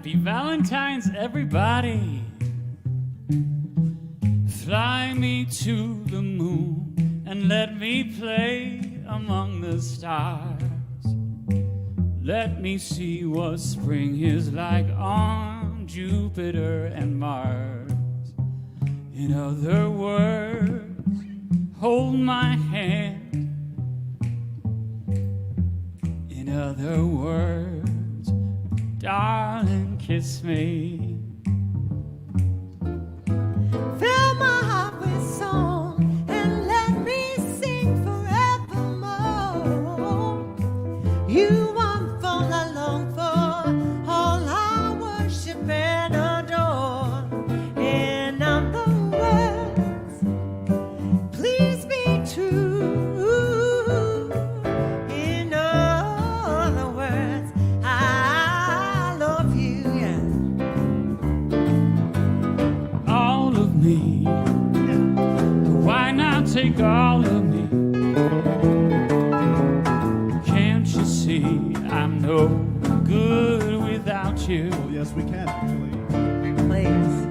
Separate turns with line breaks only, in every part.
Happy Valentine's, everybody. Fly me to the moon and let me play among the stars. Let me see what spring is like on Jupiter and Mars. In other words, hold my hand. In other words, darling, kiss me.
Fill my heart with song and let me sing forevermore. You want for, I long for, all I worship and adore. In other words, please be true. In other words, I love you, yeah.
All of me, why not take all of me? Can't you see I'm no good without you?
Oh, yes, we can, actually.
Please,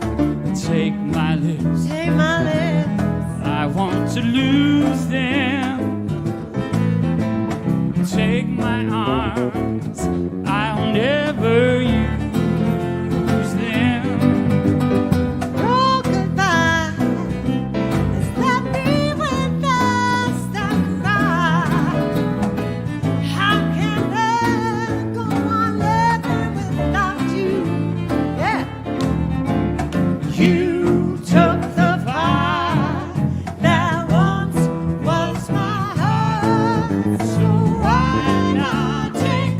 Take my lips,
take my lips.
I want to lose them. Take my arms, I'll never use them.
Oh, goodbye. It's left me with dust and cry. How can I go on living without you? Yeah. You took the fire that once was my heart. So why not take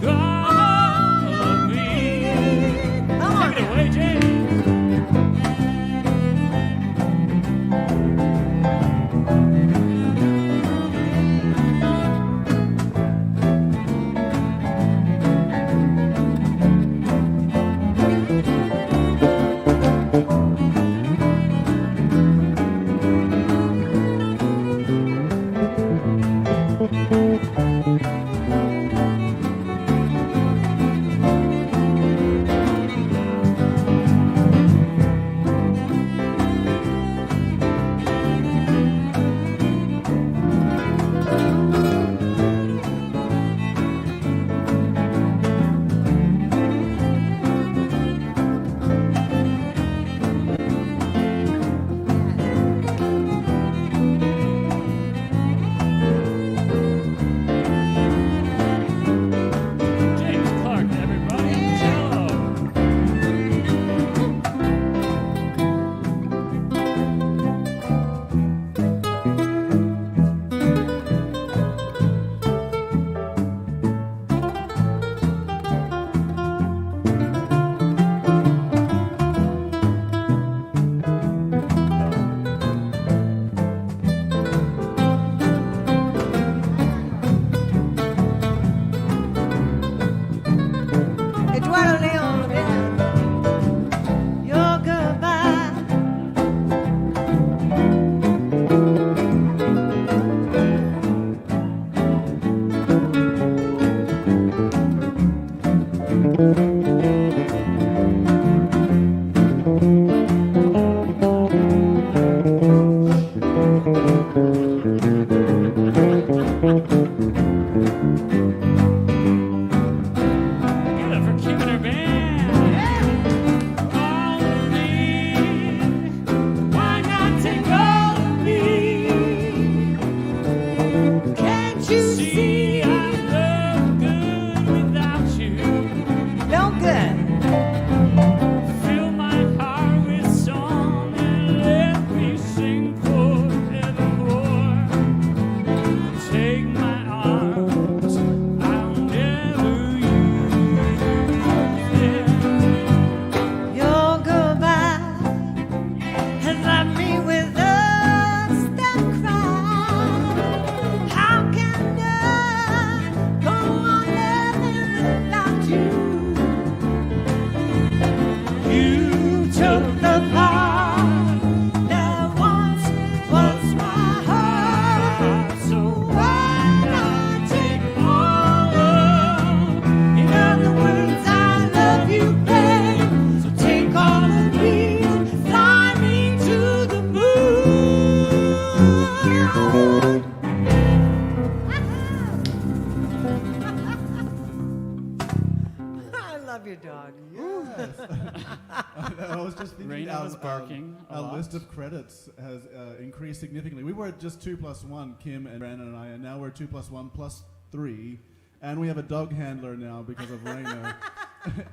barking a lot.
Our list of credits has increased significantly. We were at just 2 + 1, Kim and Brandon and I, and now we're 2 + 1 + 3. And we have a dog handler now because of Raina.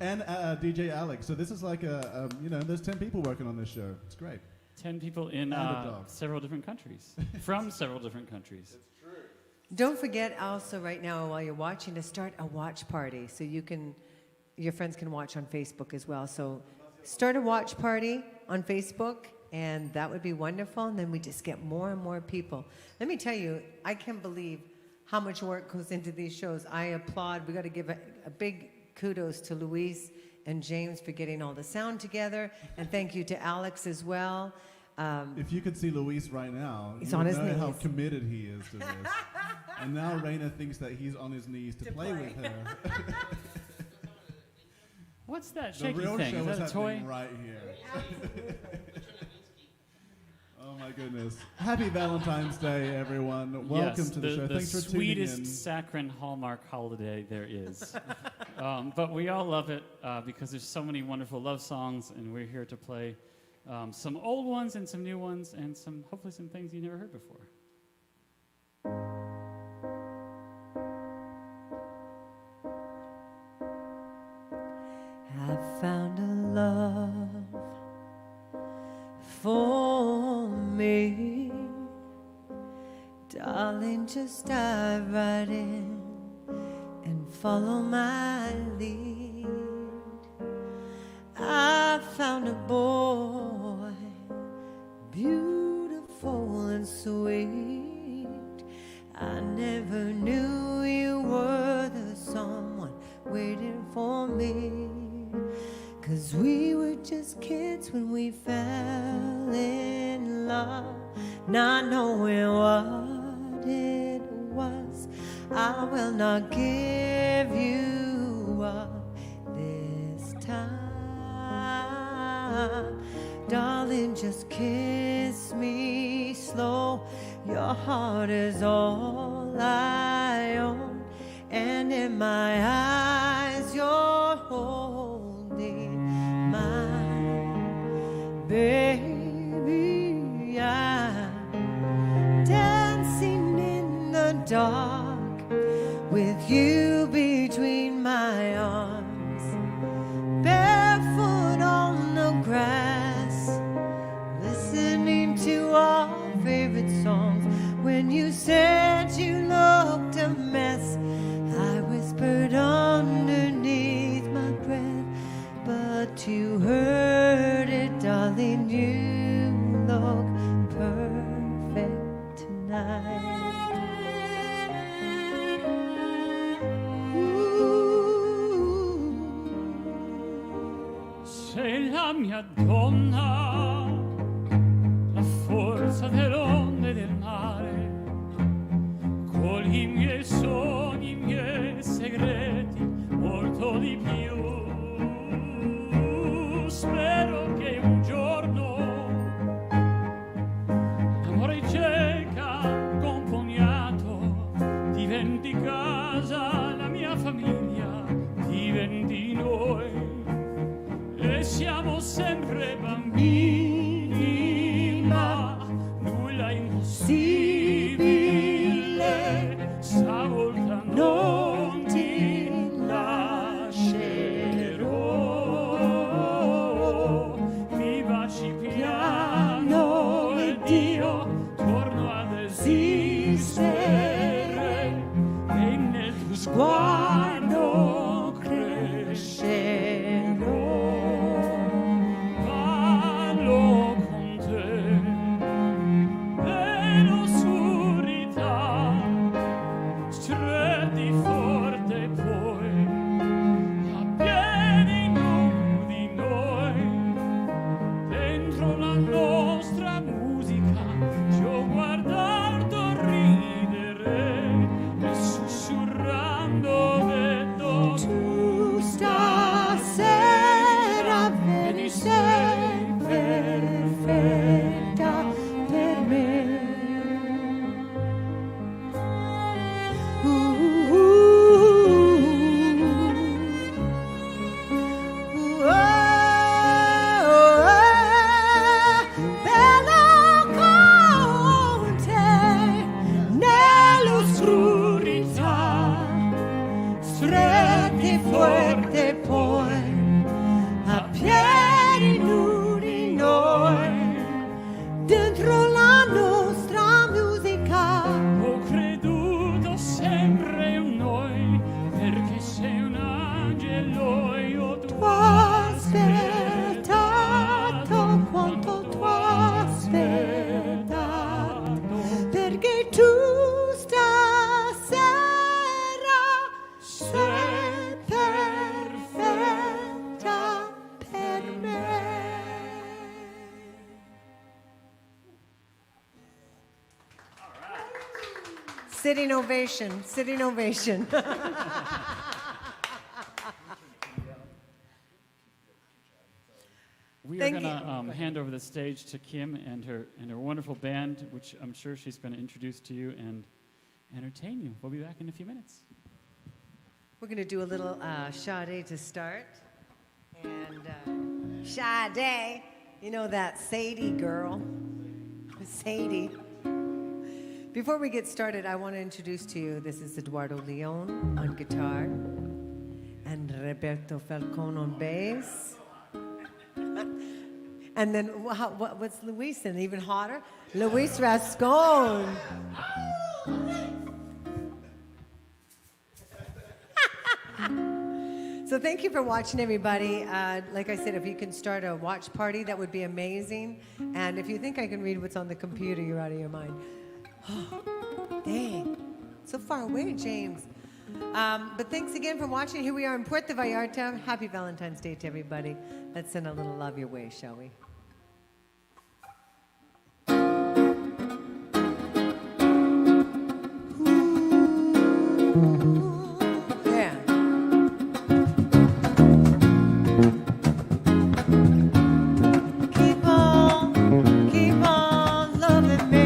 And DJ Alex. So this is like there's 10 people working on this show. It's great.
10 people in several different countries. From several different countries.
It's true.
Don't forget also right now while you're watching to start a watch party so your friends can watch on Facebook as well. So start a watch party on Facebook and that would be wonderful. And then we just get more and more people. Let me tell you, I can't believe how much work goes into these shows. I applaud. We got to give a big kudos to Luis and James for getting all the sound together. And thank you to Alex as well.
If you could see Luis right now,
he's
you
on
would
his
know
knees.
how committed he is to this. And now Raina thinks that he's on his knees to play with her.
What's that
The
shaky
real
thing?
show
Is that a toy?
happening right here. Oh my goodness. Happy Valentine's Day, everyone. Welcome to the show. Thanks for tuning in.
The sweetest saccharine Hallmark holiday there is. But we all love it because there's so many wonderful love songs, and we're here to play some old ones and some new ones and hopefully some things you never heard before.
I found a love for me. Darling, just dive right in and follow my lead. I found a boy, beautiful and sweet. I never knew you were the someone waiting for me. 'Cause we were just kids when we fell in love, not knowing what it was. I will not give you up this time. Darling, just kiss me slow. Your heart is all I own. And in my eyes you're holding mine. Baby, I'm dancing in the dark with you between my arms, barefoot on the grass, listening to our favorite songs. When you said you looked a mess, I whispered underneath my breath, but you heard it, darling. You look perfect tonight.
Sei la mia donna, la forza delle onde del mare, con i miei sogni, i miei segreti, molto di più. Spero che un giorno l'amore cieca, compugnato, diventi casa, la mia famiglia, diventi noi. E siamo sempre bambini, ma nulla è impossibile. Stavolta non ti lascerò. Mi baci piano ed io torno ad esistere e nel tuo sguardo crescerò.
Sitting ovation, sitting ovation.
We
Thank
are going to hand over the stage to Kim and her wonderful band, which I'm sure she's going to introduce to you and entertain you. We'll be back in a few minutes.
We're going to do a little Sade to start. And Sade, you know that Sadie girl. Sadie. Before we get started, I want to introduce to you, this is Eduardo Leon on guitar and Roberto Falcon on bass. And then what's Luis in? Even hotter? Luis Rascon. So thank you for watching, everybody. Like I said, if you can start a watch party, that would be amazing. And if you think I can read what's on the computer, you're out of your mind. Oh, dang. So far away, James. But thanks again for watching. Here we are in Puerto Vallarta. Happy Valentine's Day to everybody. Let's send a little love your way, shall we? Yeah. Keep on loving me.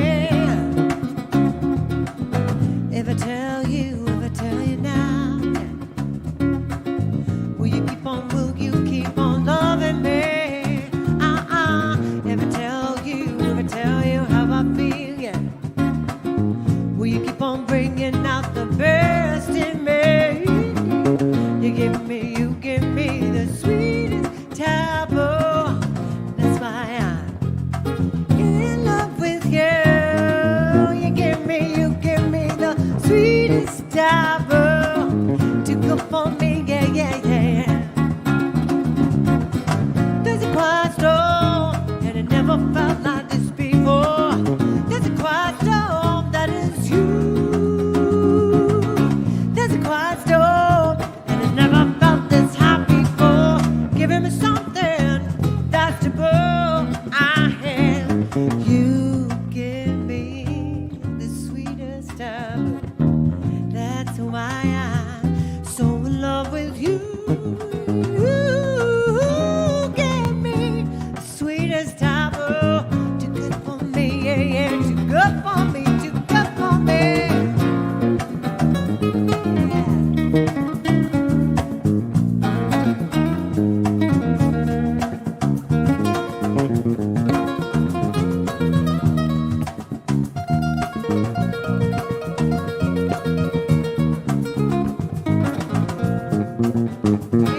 If I tell you now, will you keep on loving me? If I tell you how I feel, yeah. Will you keep on bringing out the best in me? You give me the sweetest taboo. That's why I'm in love with you. You give me the sweetest taboo to go for me, yeah, yeah, yeah. There's a quiet storm, and it never felt like this before. There's a quiet storm that is you. There's a quiet storm, and it never felt this hot before. Giving me something that's taboo. I have you give me the sweetest taboo. That's why I'm so in love with you. Give me the sweetest taboo. Too good for me, yeah, yeah. Too good for me, too good for me.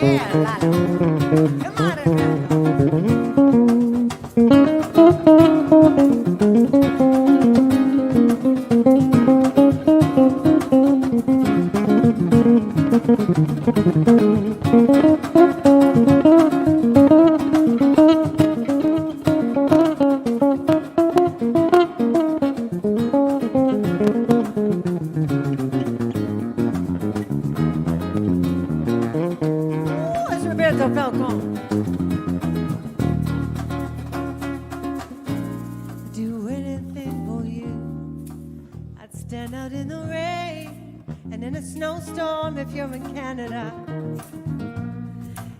Yeah, Lala. Come on, it's Roberto Falcon. Do anything for you. I'd stand out in the rain and in a snowstorm if you're in Canada.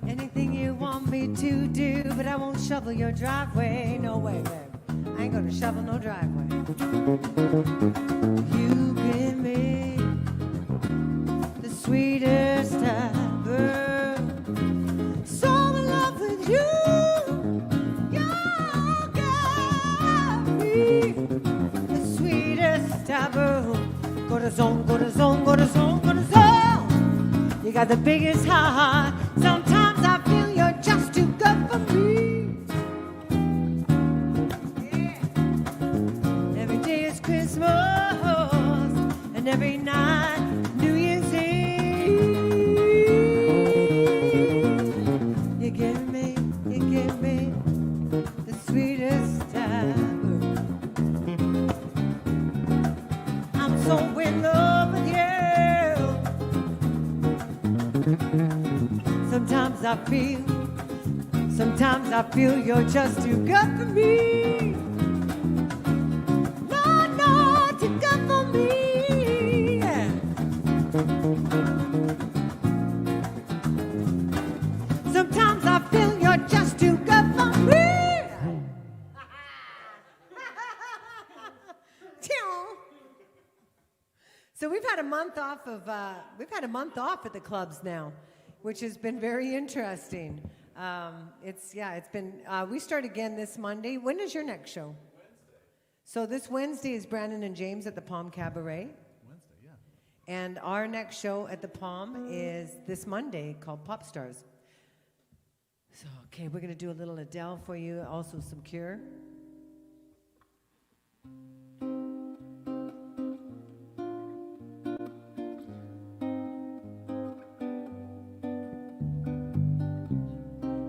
Anything you want me to do, but I won't shovel your driveway. No way, babe. I ain't gonna shovel no driveway. You give me the sweetest ever. So in love with you. You got me the sweetest taboo. Corazón, corazón, corazón, corazón. You got the biggest heart. Sometimes I feel you're just too good for me. Yeah. Every day is Christmas, and every night New Year's Eve. You give me the sweetest taboo. I'm so in love with you. Sometimes I feel you're just too good for me. No, too good for me. So we've had a month off at the clubs now, which has been very interesting. It's been. We start again this Monday. When is your next show? Wednesday. So this Wednesday is Brandon and James at the Palm Cabaret.
Wednesday, yeah.
And our next show at the Palm is this Monday called Pop Stars. So, okay, we're going to do a little Adele for you, also some Cure.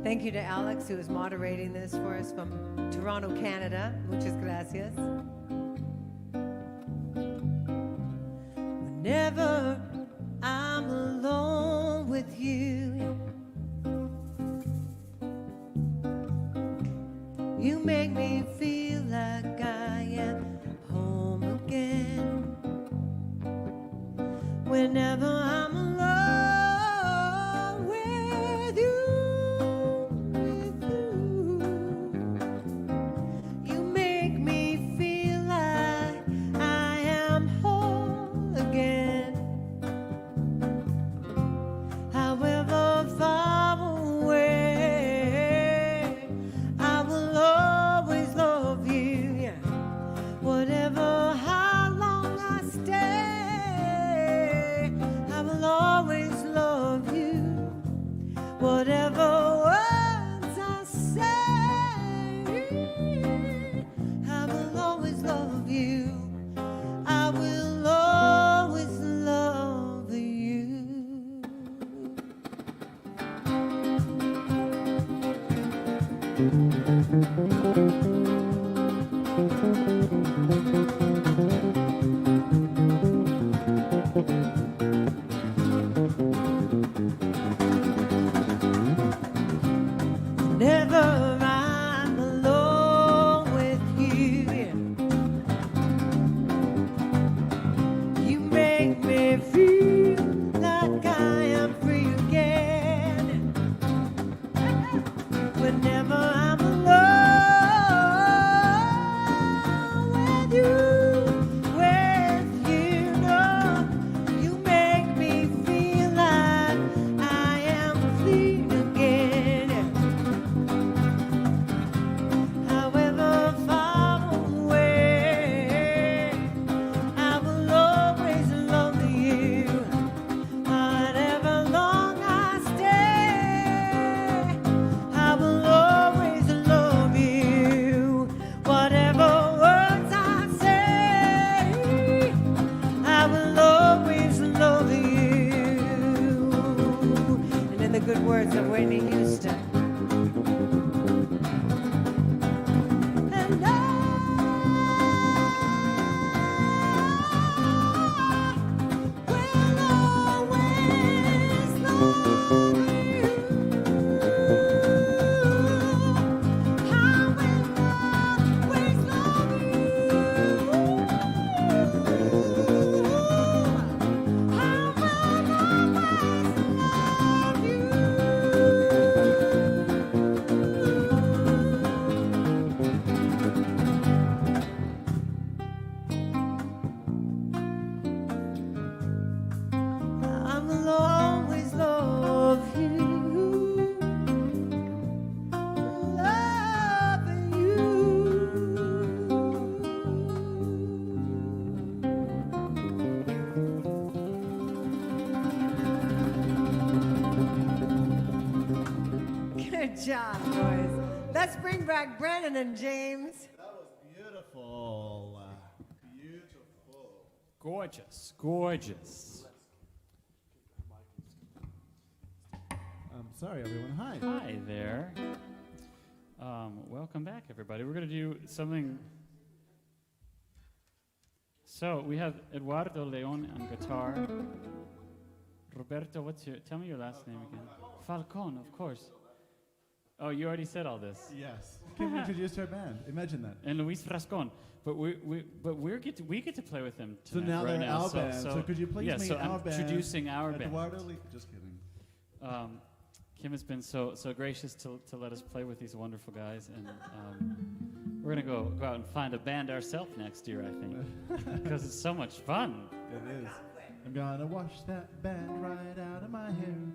Thank you to Alex, who is moderating this for us from Toronto, Canada. Muchas gracias. Whenever I'm alone with you, you make me feel like I am home again. Whenever I'm alone with you, you make me feel like I am whole again. However far away, I will always love you. Yeah. Whatever, how long I stay, I will always love you. Whatever words I say, I will always love you. I will always love you. Never I'm alone with you. You make me feel like I am free again. Whenever I'm alone with you, no, you make me feel like I am free again. However far away, I will always love you. Whatever long I stay, I will always love you. Whatever words I say, I will always love you. And in the good words of Whitney Houston. And I will always love you. I will always love you. I will always love you. Love you. Good job, boys. Let's bring back Brandon and James.
That was beautiful. Beautiful.
Gorgeous, gorgeous.
Sorry, everyone. Hi.
Hi there. Welcome back, everybody. We're going to do something. So we have Eduardo Leon on guitar. Roberto, tell me your last name again. Falcon, of course. Oh, you already said all this.
Yes. Kim introduced our band. Imagine that.
And Luis Frascon. But we get to play with them
So
tonight,
now
right
they're
now.
our band. So could you please
yeah,
meet
so
our
I'm
band?
introducing our band.
Just kidding.
Kim has been so gracious to let us play with these wonderful guys, and we're gonna go out and find a band ourselves next year, I think, because it's so much fun.
It is. I'm gonna wash that band right out of my hair.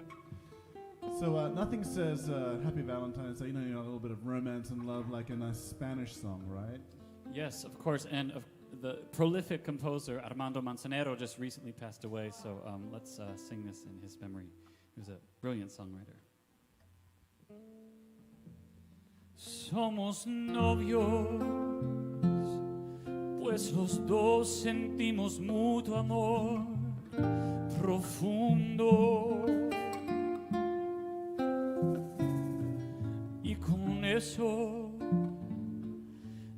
So nothing says Happy Valentine's Day, you know, a little bit of romance and love like a nice Spanish song, right?
Yes, of course. And the prolific composer Armando Manzanero just recently passed away, so let's sing this in his memory. He was a brilliant songwriter. Somos novios, pues los dos sentimos mutuo amor profundo. Y con eso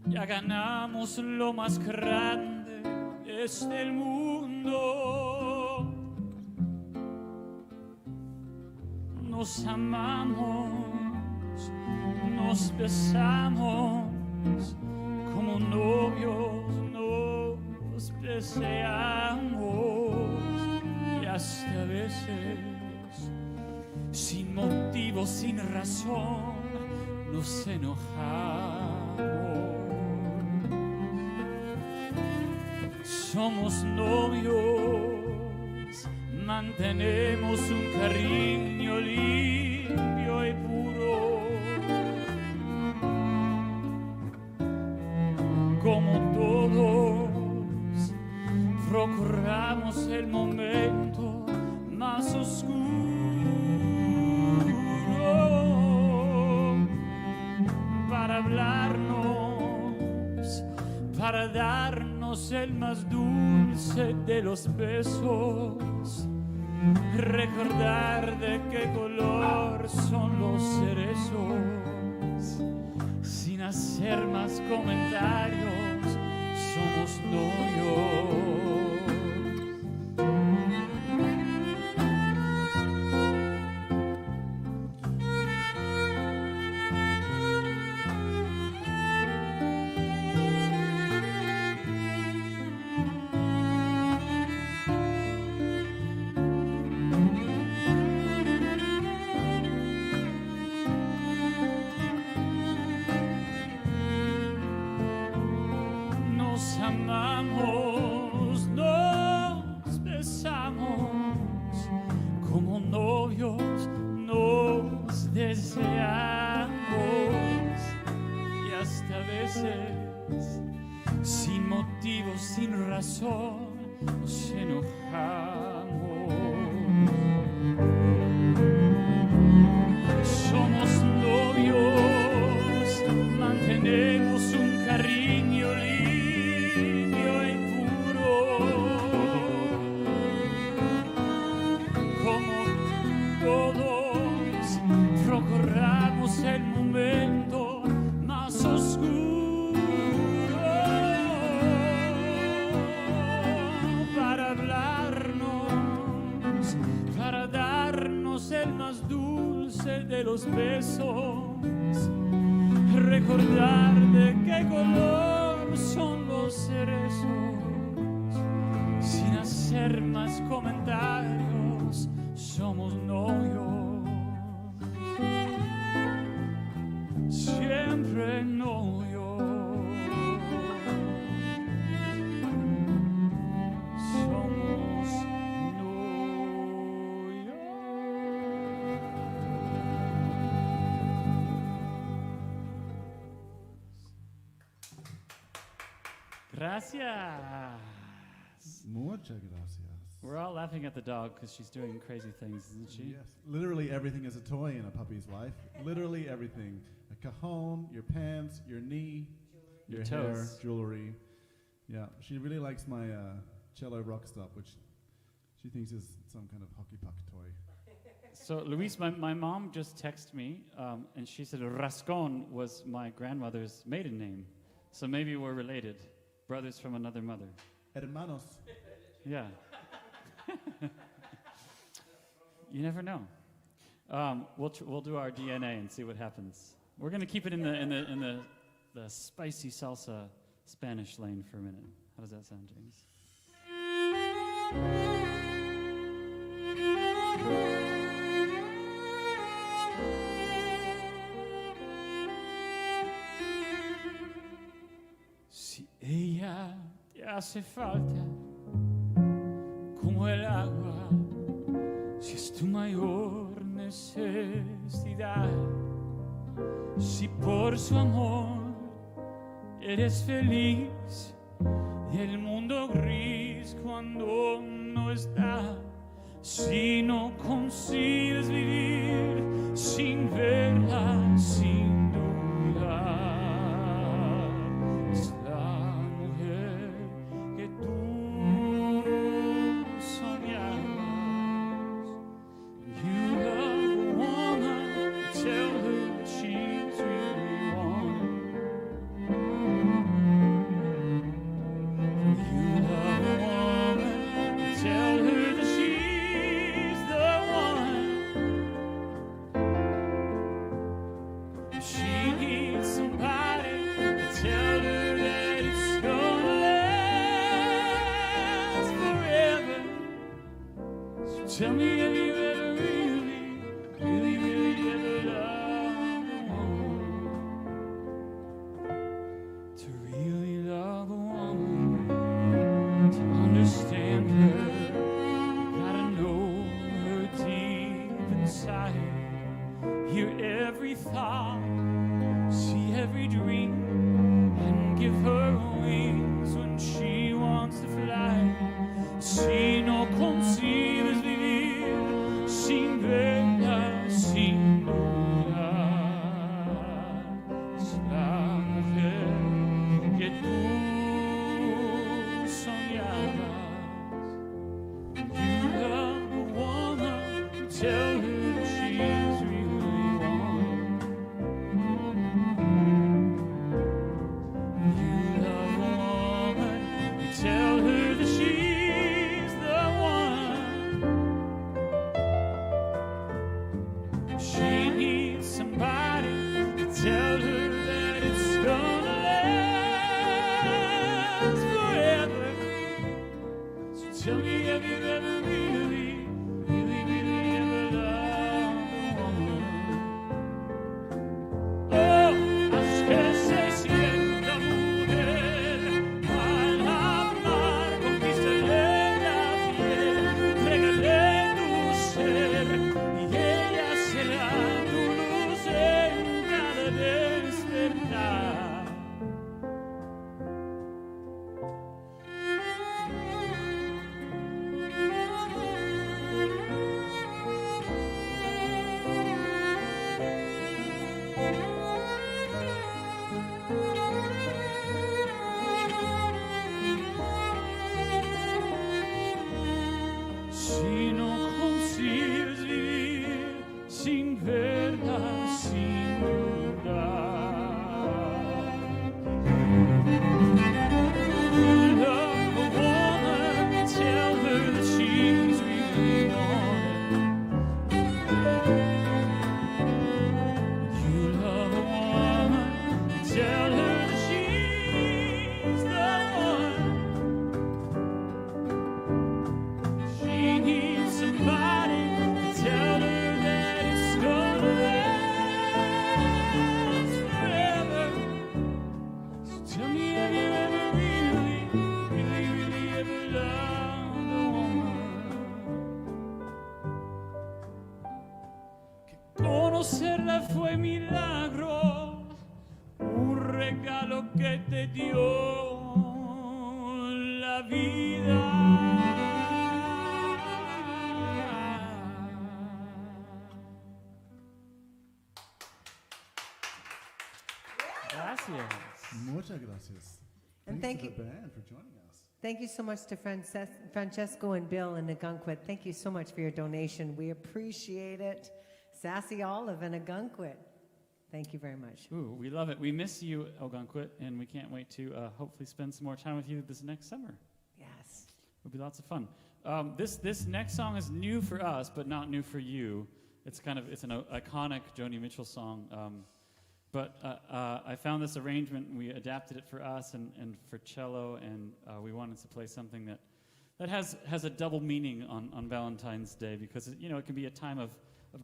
ya ganamos lo más grande de este mundo. Nos amamos, nos besamos, como novios nos deseamos, y hasta veces, sin motivo, sin razón, nos enojamos. Somos novios, mantenemos un cariño limpio y puro, como todos procuramos el momento más oscuro para hablarnos, para darnos el más dulce de los besos, recordar de qué color son los cerezos, sin hacer más comentarios, somos novios. Nos amamos, nos besamos, como novios nos deseamos, y hasta veces, sin motivo, sin razón, nos enojamos. Somos novios, mantenemos un cariño limpio y puro, como todos procuramos el momento más oscuro para hablarnos, para darnos el más dulce de los besos, recordar de qué color son los cerezos, sin hacer más comentarios, somos novios, siempre novios. Somos novios. Gracias.
Muchas gracias.
We're all laughing at the dog because she's doing crazy things, isn't she?
Yes, literally everything is a toy in a puppy's life. Literally everything. A cajon, your pants, your knee, your hair,
toes.
jewelry. Yeah, she really likes my cello rock stop, which she thinks is some kind of hockey puck toy.
So, Luis, my mom just texted me, and she said Rascon was my grandmother's maiden name. So maybe we're related, brothers from another mother.
Hermanos.
Yeah. You never know. We'll do our DNA and see what happens. We're gonna keep it in the spicy salsa Spanish lane for a minute. How does that sound, James? Si ella te hace falta, como como el agua, si es tu mayor necesidad, si por su amor eres feliz y el mundo gris cuando no está, si no consigues vivir sin verla, sin duda, es la mujer que tú soñabas. You love a woman, tell her that she's really one. You love a woman, tell her that she's the one. She needs somebody to tell her that it's gonna last forever. So tell me, have you ever really ever loved a woman? To really love a woman, to understand her, you gotta know her deep inside. Hear every thought, see every dream, and give her wings when she wants to fly. Si no concibes vivir sin verla, sin duda, es la mujer que tú soñabas. You love a woman, tell her she's really one. You love a woman, tell her that she's the one. She needs somebody to tell her that it's gonna last forever. So tell me, have you ever really ever loved a woman? Oh, haz que se sienta mujer al hablar, conquístale la piel, entrégale tu ser y ella será tu luz en cada despertar. Si no consigues vivir sin verla, sin dudar. You love a woman, tell her that she's really wanted. You love a woman, tell her that she's the one. She needs somebody to tell her that it's gonna last forever. So tell me, have you ever really ever loved a woman? Que conocerla fue milagro, un regalo que te dio la vida. Gracias.
Muchas gracias.
And
Thanks
thank
to the band for joining us.
Thank you so much to Francesco and Bill in Nagunquit. Thank you so much for your donation. We appreciate it. Sassy Olive and Nagunquit. Thank you very much.
Ooh, we love it. We miss you, Algonquin, and we can't wait to hopefully spend some more time with you this next summer.
Yes.
It'll be lots of fun. This next song is new for us, but not new for you. It's an iconic Joni Mitchell song. But I found this arrangement, and we adapted it for us and for cello, and we wanted to play something that has a double meaning on Valentine's Day, because it can be a time of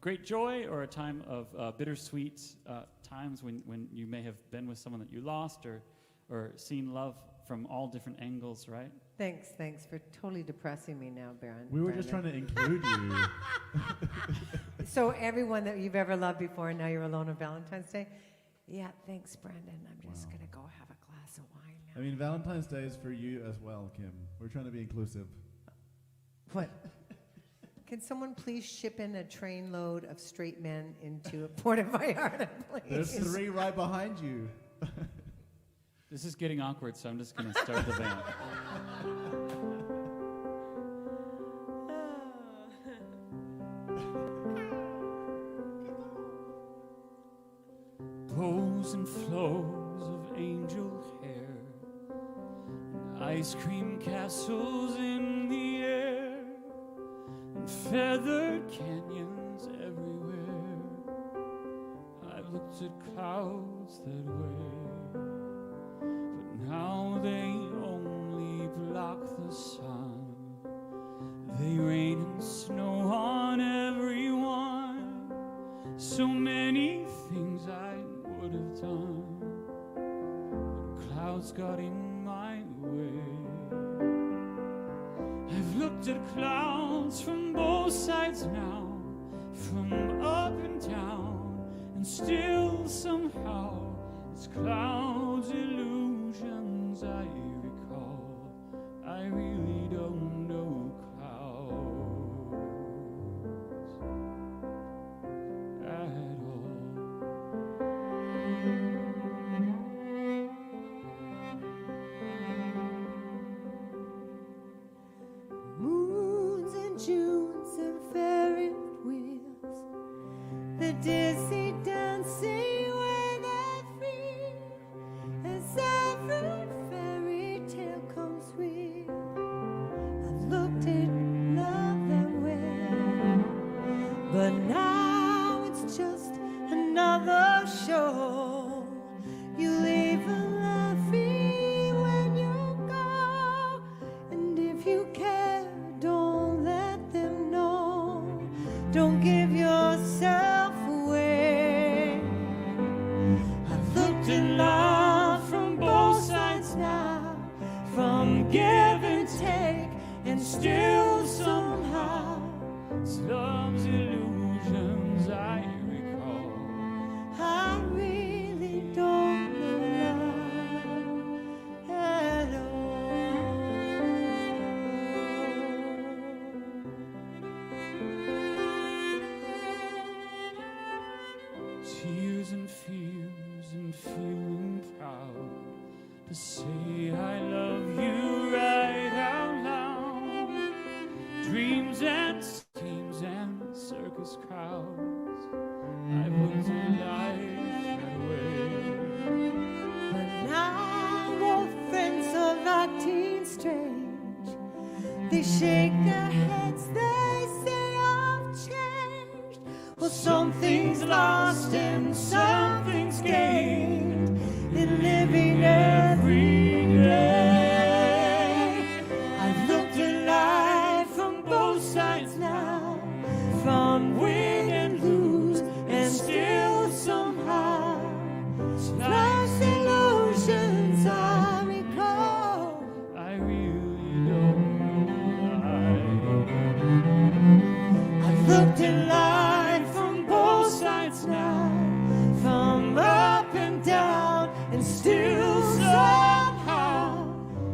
great joy or a time of bittersweet times when you may have been with someone that you lost or seen love from all different angles, right?
Thanks for totally depressing me now, Baron.
We were just trying to include you.
So everyone that you've ever loved before, and now you're alone on Valentine's Day. Yeah, thanks, Brandon. I'm just gonna go have a glass of wine now.
I mean, Valentine's Day is for you as well, Kim. We're trying to be inclusive.
What? Can someone please ship in a trainload of straight men into Puerto Vallarta, please?
There's 3 right behind you.
This is getting awkward, so I'm just going to start the band. Bows and flows of angel hair, and ice cream castles in the air, and feathered canyons everywhere. I've looked at clouds that way, but now they only block the sun. They rain and snow on everyone. So many things I would have done, but clouds got in my way. I've looked at clouds from both sides now, from up and down, and still somehow it's clouds, illusions I recall. I really don't know clouds at all.
Moons and Junes and Ferris wheels, the dizzy dancing where they're free, as every fairy tale comes real. I've looked at love that way, but now it's just another show. You leave a laughing when you go, and if you care, don't let them know. Don't give yourself away. I've looked at love from both sides now, from give and take, and still somehow
It's love's illusions I recall.
I really don't know love at
Tears and fears and feeling proud to say I love you right out loud. Dreams and schemes and circus crowds, I've looked at life that way.
But now old friends are acting strange. They shake their heads, they say I've changed. Well, something's lost and something's gained in living every day. I've looked at life from both sides now, from win and lose, and still somehow life's illusions I recall.
I really don't know why.
I've looked at life from both sides now, from up and down, and still somehow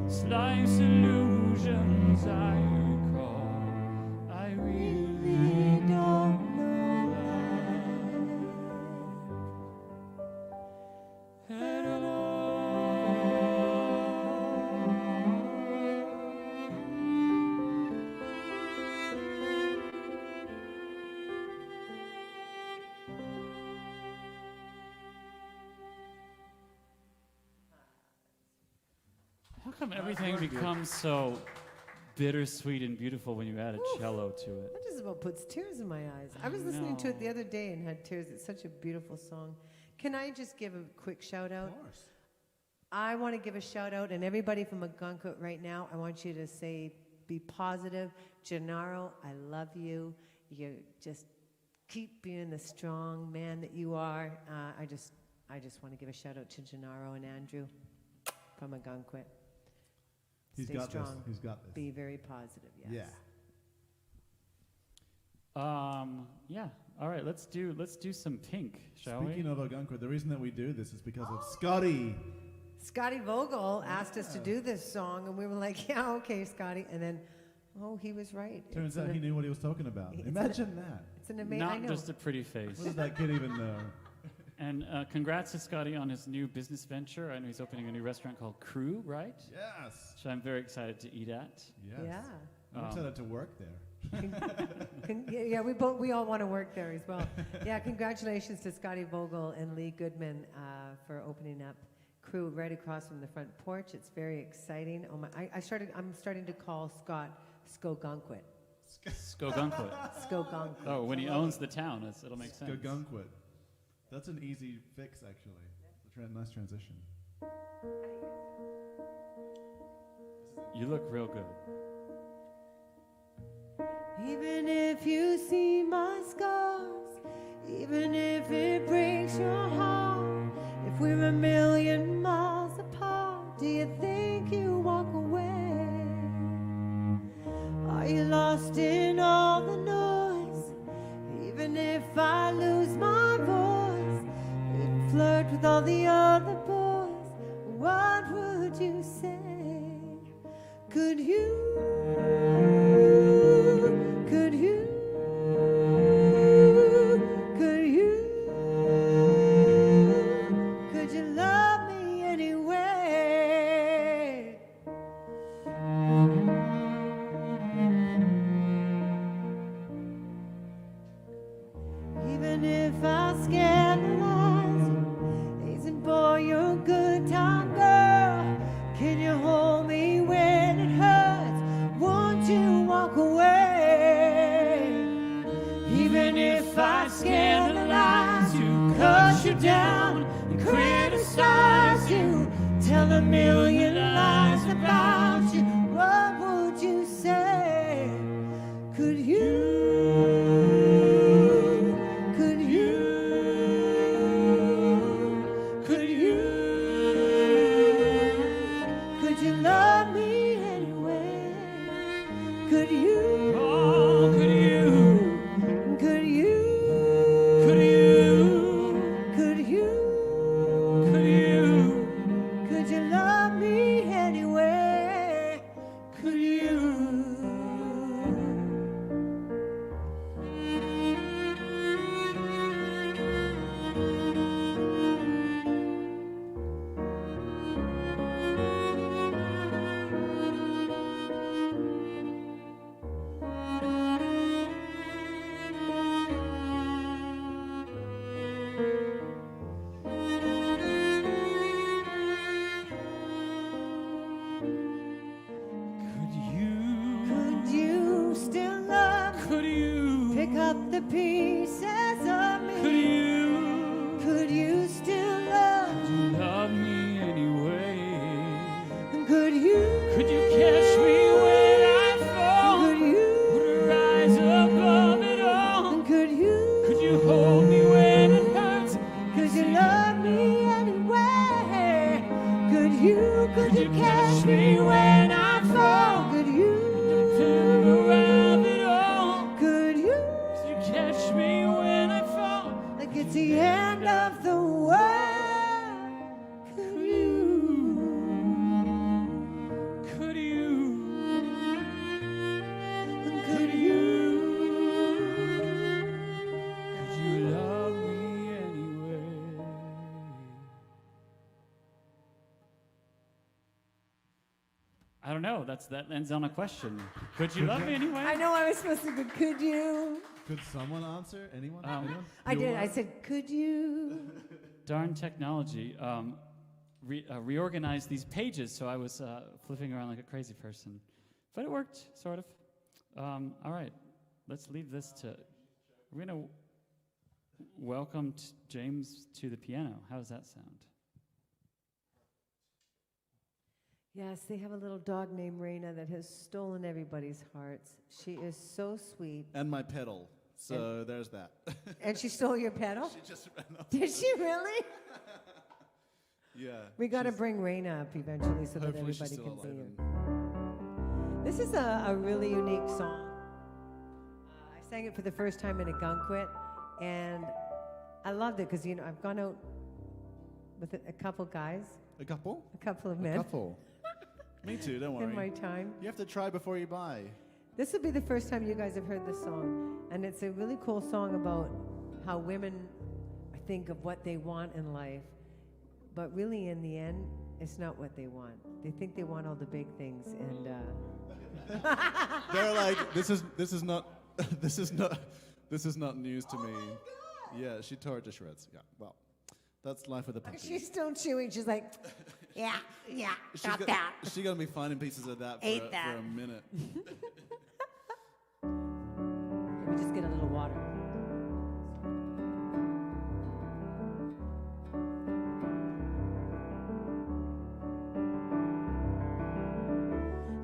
It's life's illusions I recall. I really
we don't know
at all. How come everything becomes so bittersweet and beautiful when you add a cello to it?
That just about puts tears in my eyes. I was listening to it the other day and had tears. It's such a beautiful song. Can I just give a quick shout out?
Of course.
I want to give a shout out, and everybody from Algonquin right now, I want you to say, be positive. Gennaro, I love you. You just keep being the strong man that you are. I just want to give a shout out to Gennaro and Andrew from Algonquin.
He's
Stay
got
strong.
this. He's got this.
Be very positive. Yes.
Yeah.
Yeah. All right. Let's do some Pink, shall
Speaking
we?
of Ogunquit, the reason that we do this is because of Scotty.
Scotty Vogel asked us to do this song, and we were like, "Yeah, okay, Scotty." And then, he was right.
Turns out he knew what he was talking about.
It's
Imagine that.
It's an amazing. I
Not
know.
just a pretty face.
What does that kid even know?
And congrats to Scotty on his new business venture. I know he's opening a new restaurant called Crew, right?
Yes.
Which I'm very excited to eat at.
Yes.
Yeah.
I'm excited to work there.
Yeah, we all want to work there as well. Yeah, congratulations to Scotty Vogel and Lee Goodman for opening up Crew right across from the front porch. It's very exciting. Oh my! I'm starting to call Scott Skogunquit.
Skogunquit.
Skogunquit.
Oh, when he owns the town, it'll make sense.
Ogunquit. That's an easy fix, actually. Nice transition.
You look real good.
Even if you see my scars, even if it breaks your heart, if we're a million miles apart, do you think you walk away? Are you lost in all the noise? Even if I lose my voice, and flirt with all the other boys, what would you say? Could you? Could you? Could you? Could you love me anyway? Even if I scandalize you, isn't boy you're a good time girl? Can you hold me when it hurts? Won't you walk away? Even if I scandalize you, cut you down and criticize you, tell a million lies about you, what would you say? Could you? Could you? Could you? Could you love me anyway? Could you?
Oh, could you?
Could you?
Could you?
Could you?
Could you?
Could you love me anyway? Could you?
Could you?
Could you still love me?
Could you?
Pick up the pieces of me.
Could you?
Could you still love me?
Love me anyway.
Could you?
Could you catch me when I fall?
Could you?
Would I rise above it all?
Could you?
Could you hold me when it hurts?
Could you love me anyway? Could you? Could you catch me when I fall? Could you?
Around it all.
Could you?
Could you catch me when I fall?
Like it's the end of the world. Could you?
Could you?
Could you?
Could you love me anyway? I don't know. That ends on a question. Could you love me anyway?
I know I was supposed to, but could you?
Could someone answer? Anyone? Anyone?
I did. I
Bueller?
said, could you?
Darn technology. Reorganized these pages, so I was flipping around like a crazy person. But it worked, sort of. All right. Let's leave this to... We're going to welcome James to the piano. How does that sound?
Yes, they have a little dog named Raina that has stolen everybody's hearts. She is so sweet.
And my pedal. So there's that.
And she stole your pedal?
She just ran off.
Did she really?
Yeah.
We got to
she's-
bring Raina up eventually so that
Hopefully she's
everybody
still
can see
alive
her.
and
This is a really unique song. I sang it for the first time in a gunquit, and I loved it because, you know, I've gone out with a couple guys,
A couple?
a couple of
A
men
couple.
Me too, don't
in my
worry.
time.
You have to try before you buy.
This will be the first time you guys have heard this song, and it's a really cool song about how women think of what they want in life, but really in the end, it's not what they want. They think they want all the big things, and
They're like, this is not this is not news to me. Yeah, she tore it to shreds. Yeah, well, that's life with a puppy.
she's still chewing. She's like, yeah,
She's
got
got-
that.
She's gonna be finding pieces of that
Ate
for
that.
a minute.
Let me just get a little water.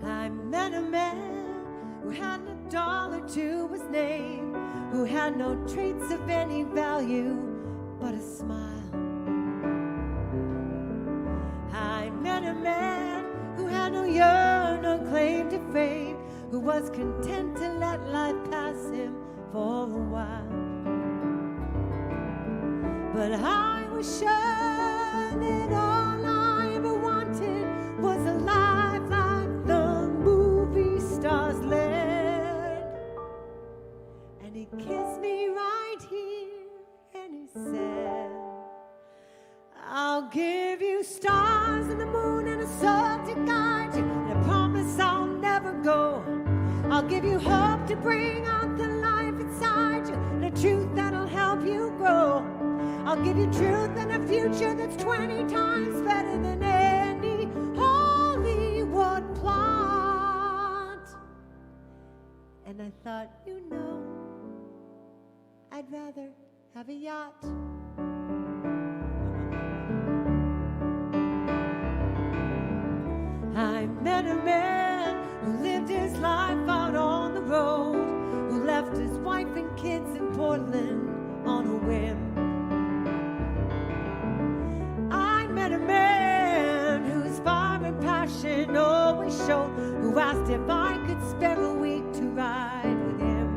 I met a man who had a dollar to his name, who had no traits of any value but a smile. I met a man who had no yearn or claim to fame, who was content to let life pass him for a while. But I was sure that all I ever wanted was a life like the movie stars led. And he kissed me right here and he said, I'll give you stars and the moon and a sun to guide you, and I promise I'll never go. I'll give you hope to bring out the life inside you, and a truth that'll help you grow. I'll give you truth and a future that's 20 times better than any Hollywood plot. And I thought, you know, I'd rather have a yacht. I met a man who lived his life out on the road, who left his wife and kids in Portland on a whim. I met a man whose fire and passion always showed, who asked if I could spare a week to ride with him.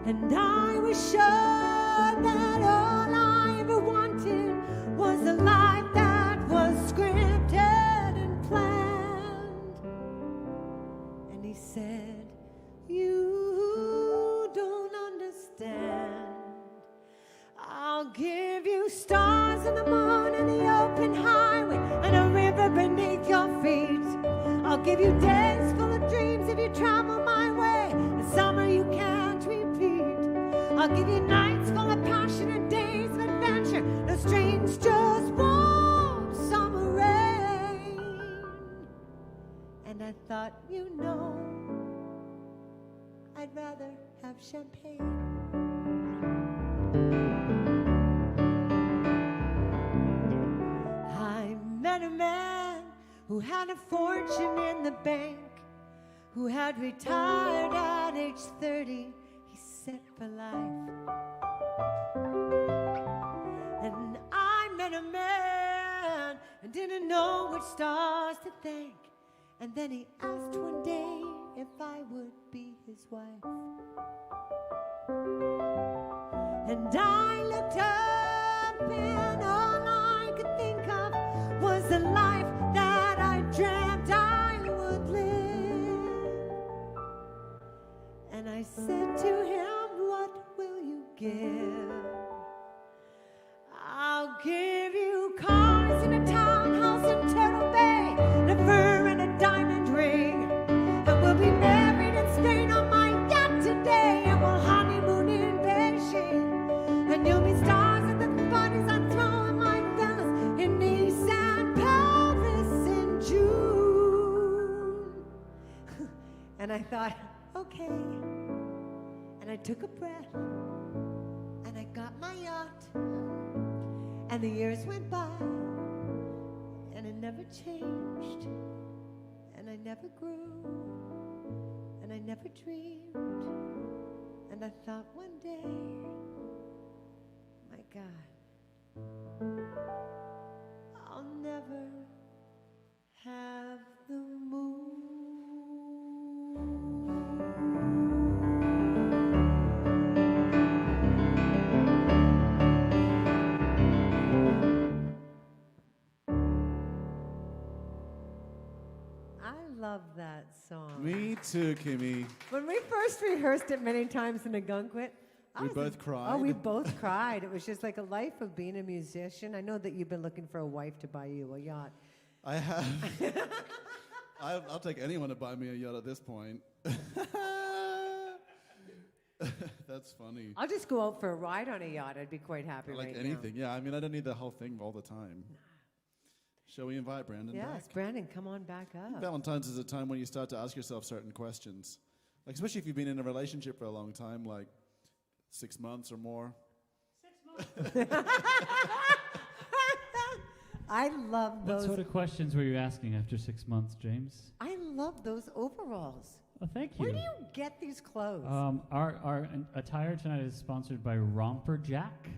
And I was sure that all I ever wanted was a life that was scripted and planned. And he said, you don't understand. I'll give you stars and the moon and the open highway and a river beneath your feet. I'll give you days full of dreams if you travel my way, a summer you can't repeat. I'll give you nights full of passion and days of adventure, no strange, just warm summer rain. And I thought, you know, I'd rather have champagne. I met a man who had a fortune in the bank, who had retired at age 30, he set for life. And I met a man and didn't know which stars to thank, and then he asked one day if I would be his wife. And I looked up and all I could think of was the life that I dreamt I would live. And I said to him, what will you give? I'll give you cars and a townhouse in Turtle Bay, and a fur and a diamond ring. And we'll be married in Spain on my yacht today, and we'll honeymoon in Beijing. And you'll be stars at the parties I'm throwing my fellas in Nice and Paris in June. And I thought, okay. And I took a breath, and I got my yacht. And the years went by, and it never changed. And I never grew, and I never dreamed. And I thought one day, my God, I'll never have the love that song.
Me too, Kimmy.
When we first rehearsed it many times in the Gunquit,
We both cried.
Oh, we both cried. It was just like a life of being a musician. I know that you've been looking for a wife to buy you a yacht.
I have. I'll take anyone to buy me a yacht at this point. That's funny.
I'll just go out for a ride on a yacht. I'd be quite happy
Like
right
anything, yeah. I mean, I don't need the whole thing all the time. Shall we invite Brandon
now. Yes,
back?
Brandon, come on back up.
Valentine's is a time when you start to ask yourself certain questions. Like, especially if you've been in a relationship for a long time, like 6 months or more.
6 months.
I love
What
those.
sort of questions were you asking after 6 months, James?
I love those overalls.
Oh, thank you.
Where do you get these clothes?
Our attire tonight is sponsored by Romper Jack.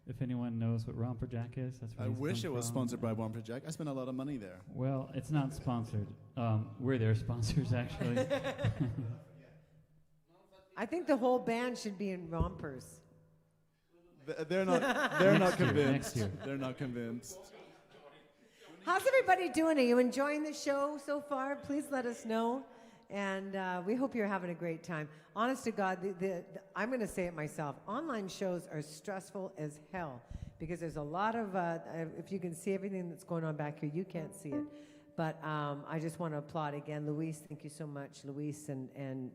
If anyone knows what Romper Jack is, that's where
I
he's
wish
come
it was
from.
sponsored by Womper Jack. I spent a lot of money there.
Well, it's not sponsored. We're their sponsors, actually.
I think the whole band should be in rompers.
They're not. They're not
Next year,
convinced.
next year.
They're not convinced.
How's everybody doing? Are you enjoying the show so far? Please let us know. And we hope you're having a great time. Honest to God, I'm going to say it myself. Online shows are stressful as hell because there's a lot of, if you can see everything that's going on back here, you can't see it. But I just want to applaud again. Luis, thank you so much. Luis and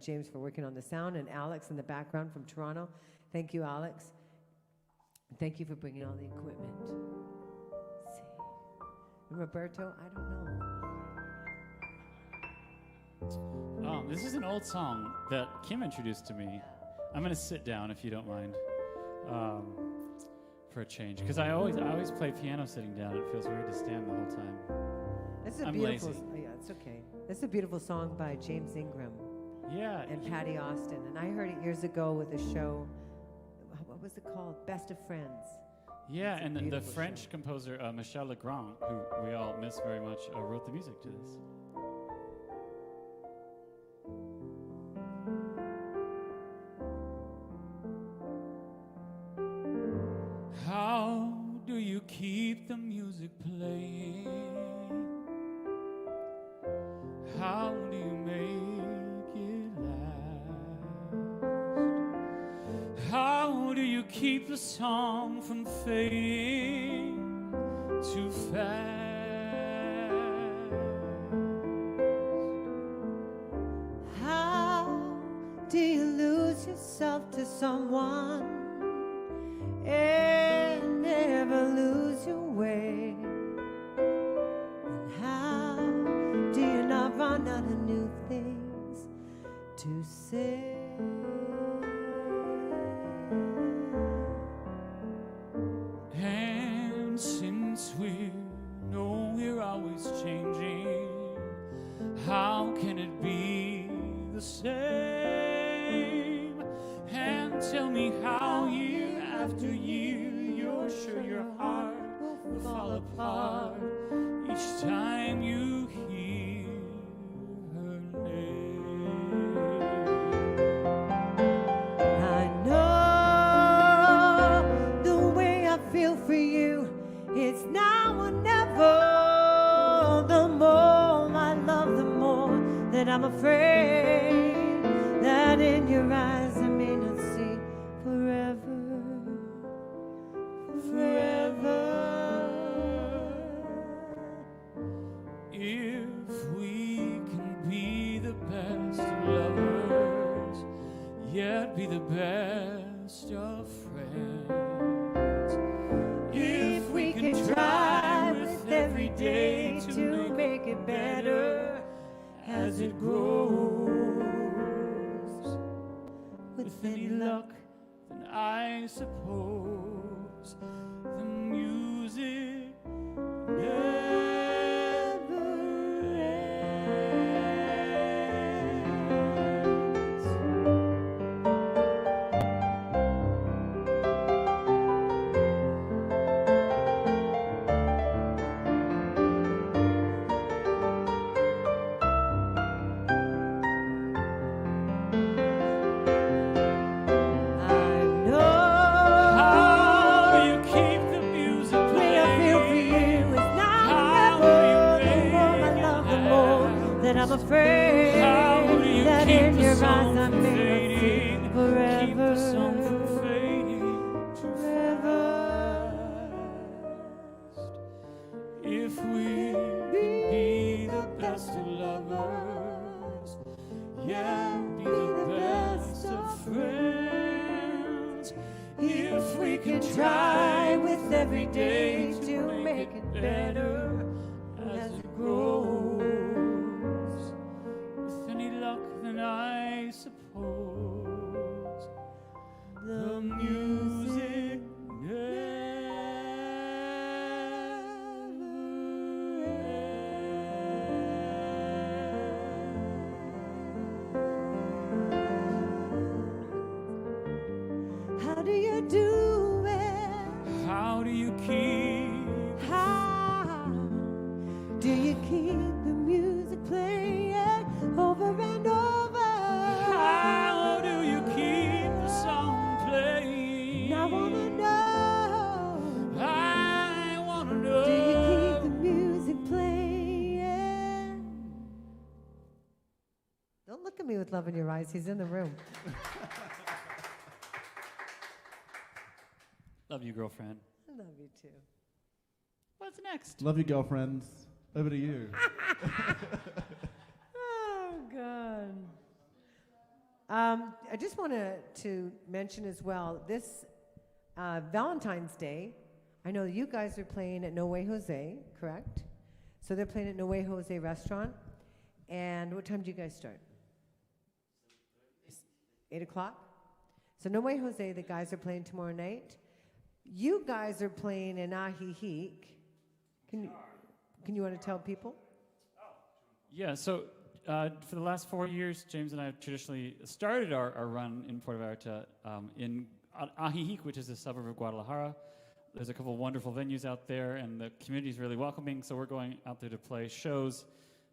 James for working on the sound, and Alex in the background from Toronto. Thank you, Alex. Thank you for bringing all the equipment. Let's see. And Roberto, I don't know.
This is an old song that Kim introduced to me. I'm going to sit down if you don't mind, for a change, because I always play piano sitting down. It feels weird to stand the whole time.
This is a
I'm
beautiful.
lazy.
Oh, yeah, it's okay. This is a beautiful song by James Ingram
Yeah.
and Patty Austin, and I heard it years ago with a show. What was it called? Best of Friends.
Yeah,
It's a
and the
beautiful
French
show.
composer Michel Legrand, who we all miss very much, wrote the music to this. How do you keep the music playing? How do you make it last? How do you keep the song from fading too fast?
How do you lose yourself to someone and never lose your way? And how do you not run out of new things to say?
And since we know we're always changing, how can it be the same? And tell me how year after year you're sure your heart will fall apart each time you hear her name.
I know the way I feel for you. It's now or never. The more I love, the more that I'm afraid that in your eyes I may not see forever, forever.
If we can be the best of lovers, yet be the best of friends.
If we can try with every day to make it better
as it grows, with any luck, then I suppose the music never ends.
I know
How do you keep
And I'm afraid
How do you
that
keep
in
the
your eyes
song
I
from
may not
fading?
see
Keep
forever.
the song from fading too fast. If we can be the best of lovers, yeah, be the best of friends. If we can try with every day to make it better as it grows. With any luck, then I suppose the music
How do you do it?
How do you keep?
How do you keep the music playing over and over?
How do you keep the song playing?
I wanna know.
I wanna know.
Do you keep the music playing? Don't look at me with love in your eyes. He's in the room.
Love you, girlfriend.
I love you too.
What's next?
Love you, girlfriends. Over to you.
Oh, God. I just wanted to mention as well, this Valentine's Day, I know you guys are playing at No Way Jose, correct? So they're playing at No Way Jose restaurant. And what time do you guys start? 8 o'clock? So No Way Jose, the guys are playing tomorrow night. You guys are playing in Ahihique. Can you want to tell people?
Yeah, so for the last 4 years, James and I have traditionally started our run in Puerto Vallarta in Ajijic, which is a suburb of Guadalajara. There's a couple of wonderful venues out there, and the community is really welcoming, so we're going out there to play shows.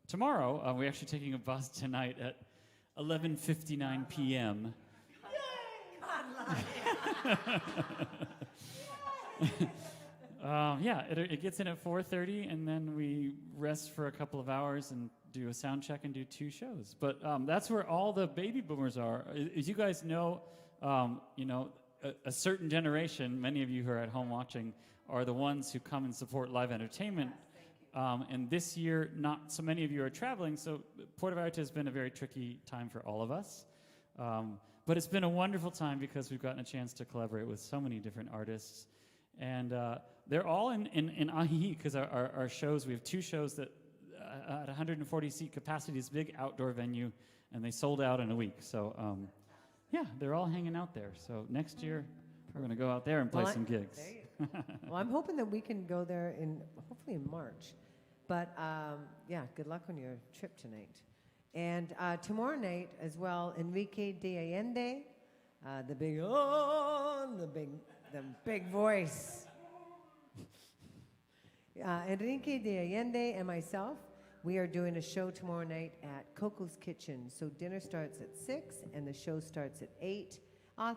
Tomorrow, we're actually taking a bus tonight at 11:59 p.m. Yeah, it gets in at 4:30, and then we rest for a couple of hours and do a sound check and do 2 shows. But that's where all the baby boomers are. As you guys know, a certain generation, many of you who are at home watching, are the ones who come and support live entertainment. And this year, not so many of you are traveling, so Puerto Vallarta has been a very tricky time for all of us. But it's been a wonderful time because we've gotten a chance to collaborate with so many different artists. And they're all in Ajijic because our shows, we have 2 shows that at 140-seat capacity, this big outdoor venue, and they sold out in a week. So, yeah, they're all hanging out there. So next year, we're going to go out there and play some gigs.
Well, I'm hoping that we can go there hopefully in March. But yeah, good luck on your trip tonight. And tomorrow night as well, Enrique de Allende, the big voice. Enrique de Allende and myself, we are doing a show tomorrow night at Coco's Kitchen. So dinner starts at 6 and the show starts at 8.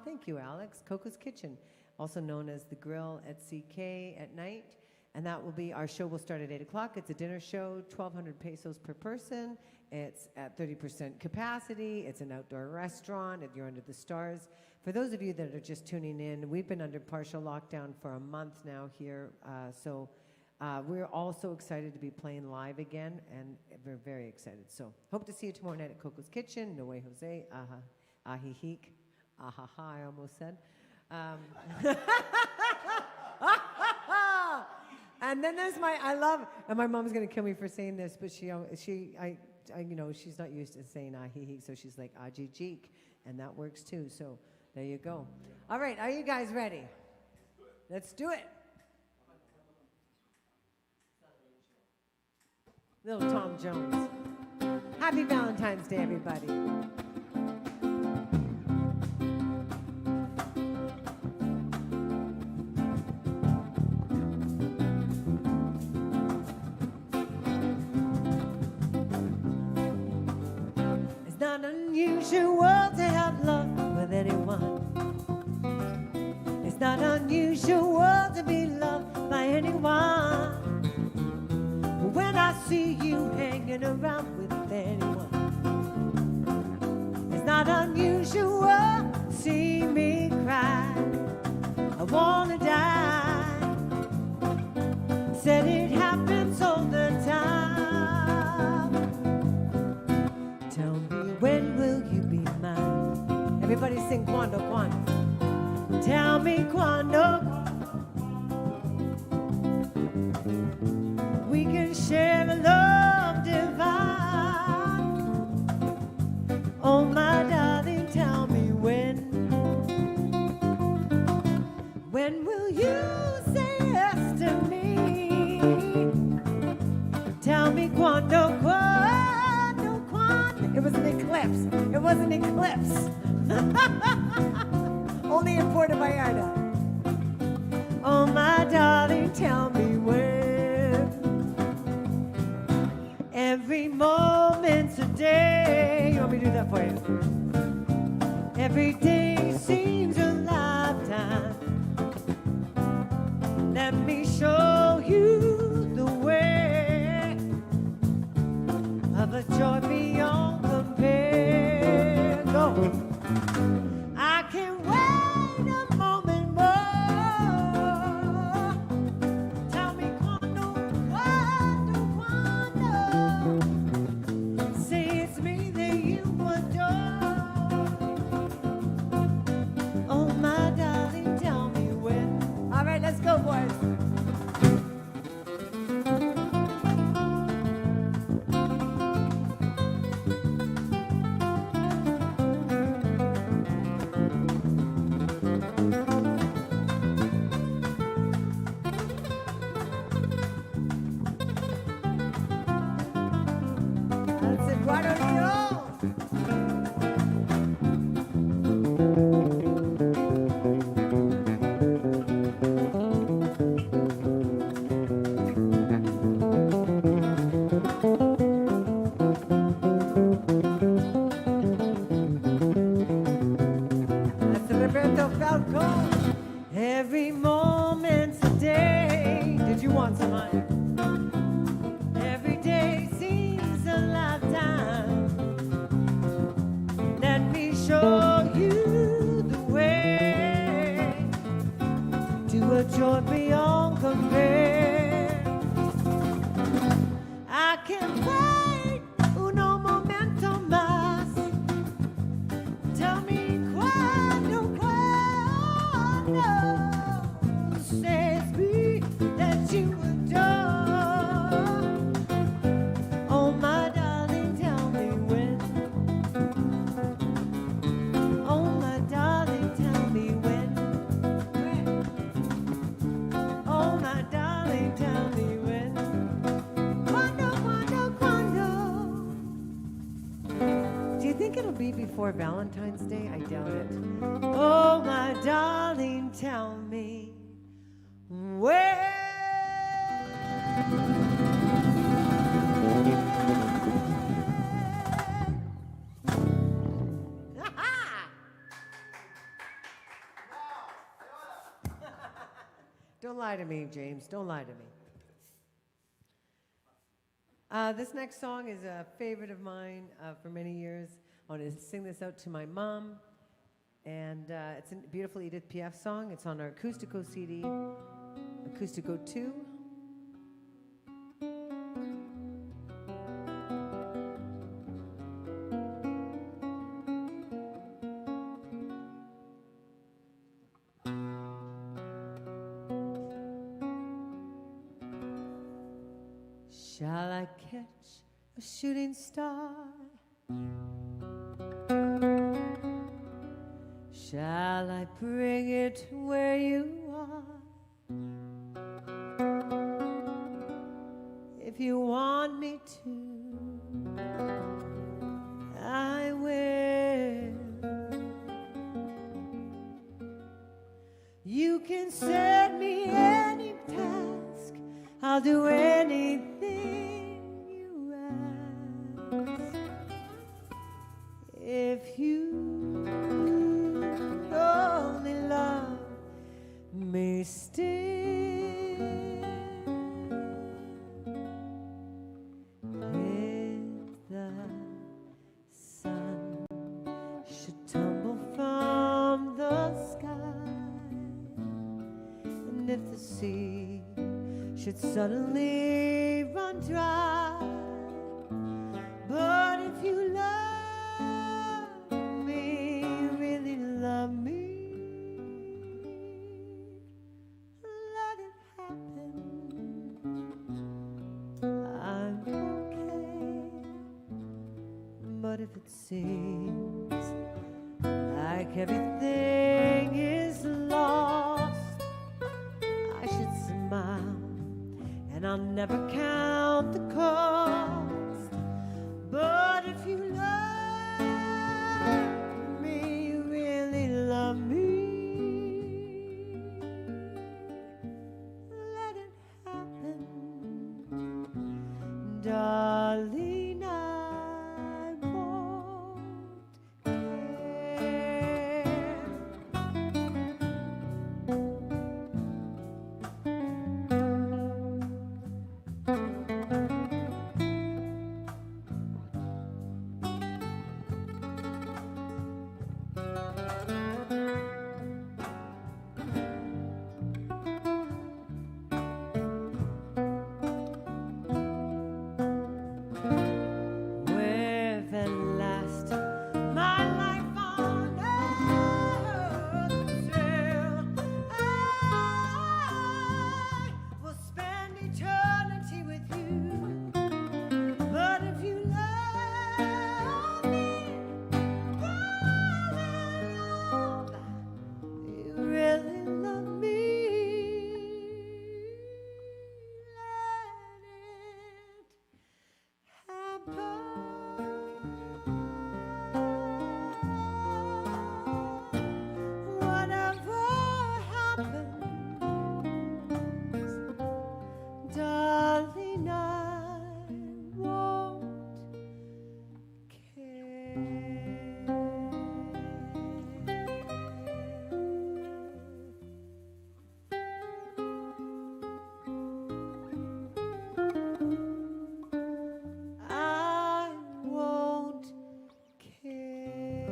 Thank you, Alex. Coco's Kitchen, also known as the Grill at CK at night. And that will be, our show will start at 8 o'clock. It's a dinner show, 1,200 pesos per person. It's at 30% capacity. It's an outdoor restaurant. You're under the stars. For those of you that are just tuning in, we've been under partial lockdown for a month now here. So we're all so excited to be playing live again, and we're very excited. So hope to see you tomorrow night at Coco's Kitchen, No Way Jose, Ajijic. I almost said. And then there's and my mom's gonna kill me for saying this, but she's not used to saying Ajijic, so she's like Ajijic, and that works too. So there you go. All right, are you guys ready? Let's do it. Little Tom Jones. Happy Valentine's Day, everybody. It's not unusual to have love with anyone. It's not unusual to be loved by anyone. When I see see you hanging around with anyone. It's not unusual to see me cry. I wanna die. Said it happens all the time. Tell me, when will you be mine? Everybody sing Quando, Quando. Tell me quando we can share a love divine. Oh my darling, tell me when. When will you say yes to me? Tell me quando, quando, quando. It was an eclipse. It was an eclipse. Only imported by Arda. Oh my darling, tell me when. Every moment's a day. You want me to do that for you? Every day seems a lifetime. Let me show you the way of a joy beyond compare. Go. I can't wait a moment more. Tell me quando, quando, quando. Say it's me that you adore. Oh my darling, tell me when. All right, let's go, boys. That's it, why don't you know? That's Roberto Falco. Every moment's a day. Did you want some honey? Every day seems a lifetime. Let me show you the way to a joy beyond compare. I can't wait uno momento más. Tell me quando, quando. Says me that you adore. Oh my darling, tell me when. Oh my darling, tell me when. Oh my darling, tell me when. Quando, quando, quando. Do you think it'll be before Valentine's Day? I doubt it. Oh my darling, tell me when. Don't lie to me, James. Don't lie to me. This next song is a favorite of mine for many years. I want to sing this out to my mom. And it's a beautiful Edith Piaf song. It's on our Acoustico CD, Acoustico 2. Shall I catch a shooting star? Shall I bring it where you are? If you want me to, I will. You can set me any task, I'll do anything you ask. If you only love me still, should suddenly run dry. But if you love me, really love me, let it happen. I'm okay. But if it seems like everything is lost, I should smile and I'll never count the cost. But if you love me, really love me, let it happen, darling. I won't care. With at last my life on earth till I will spend eternity with you. But if you love me, you really love me, let it whatever happens, darling, I won't care. I won't care.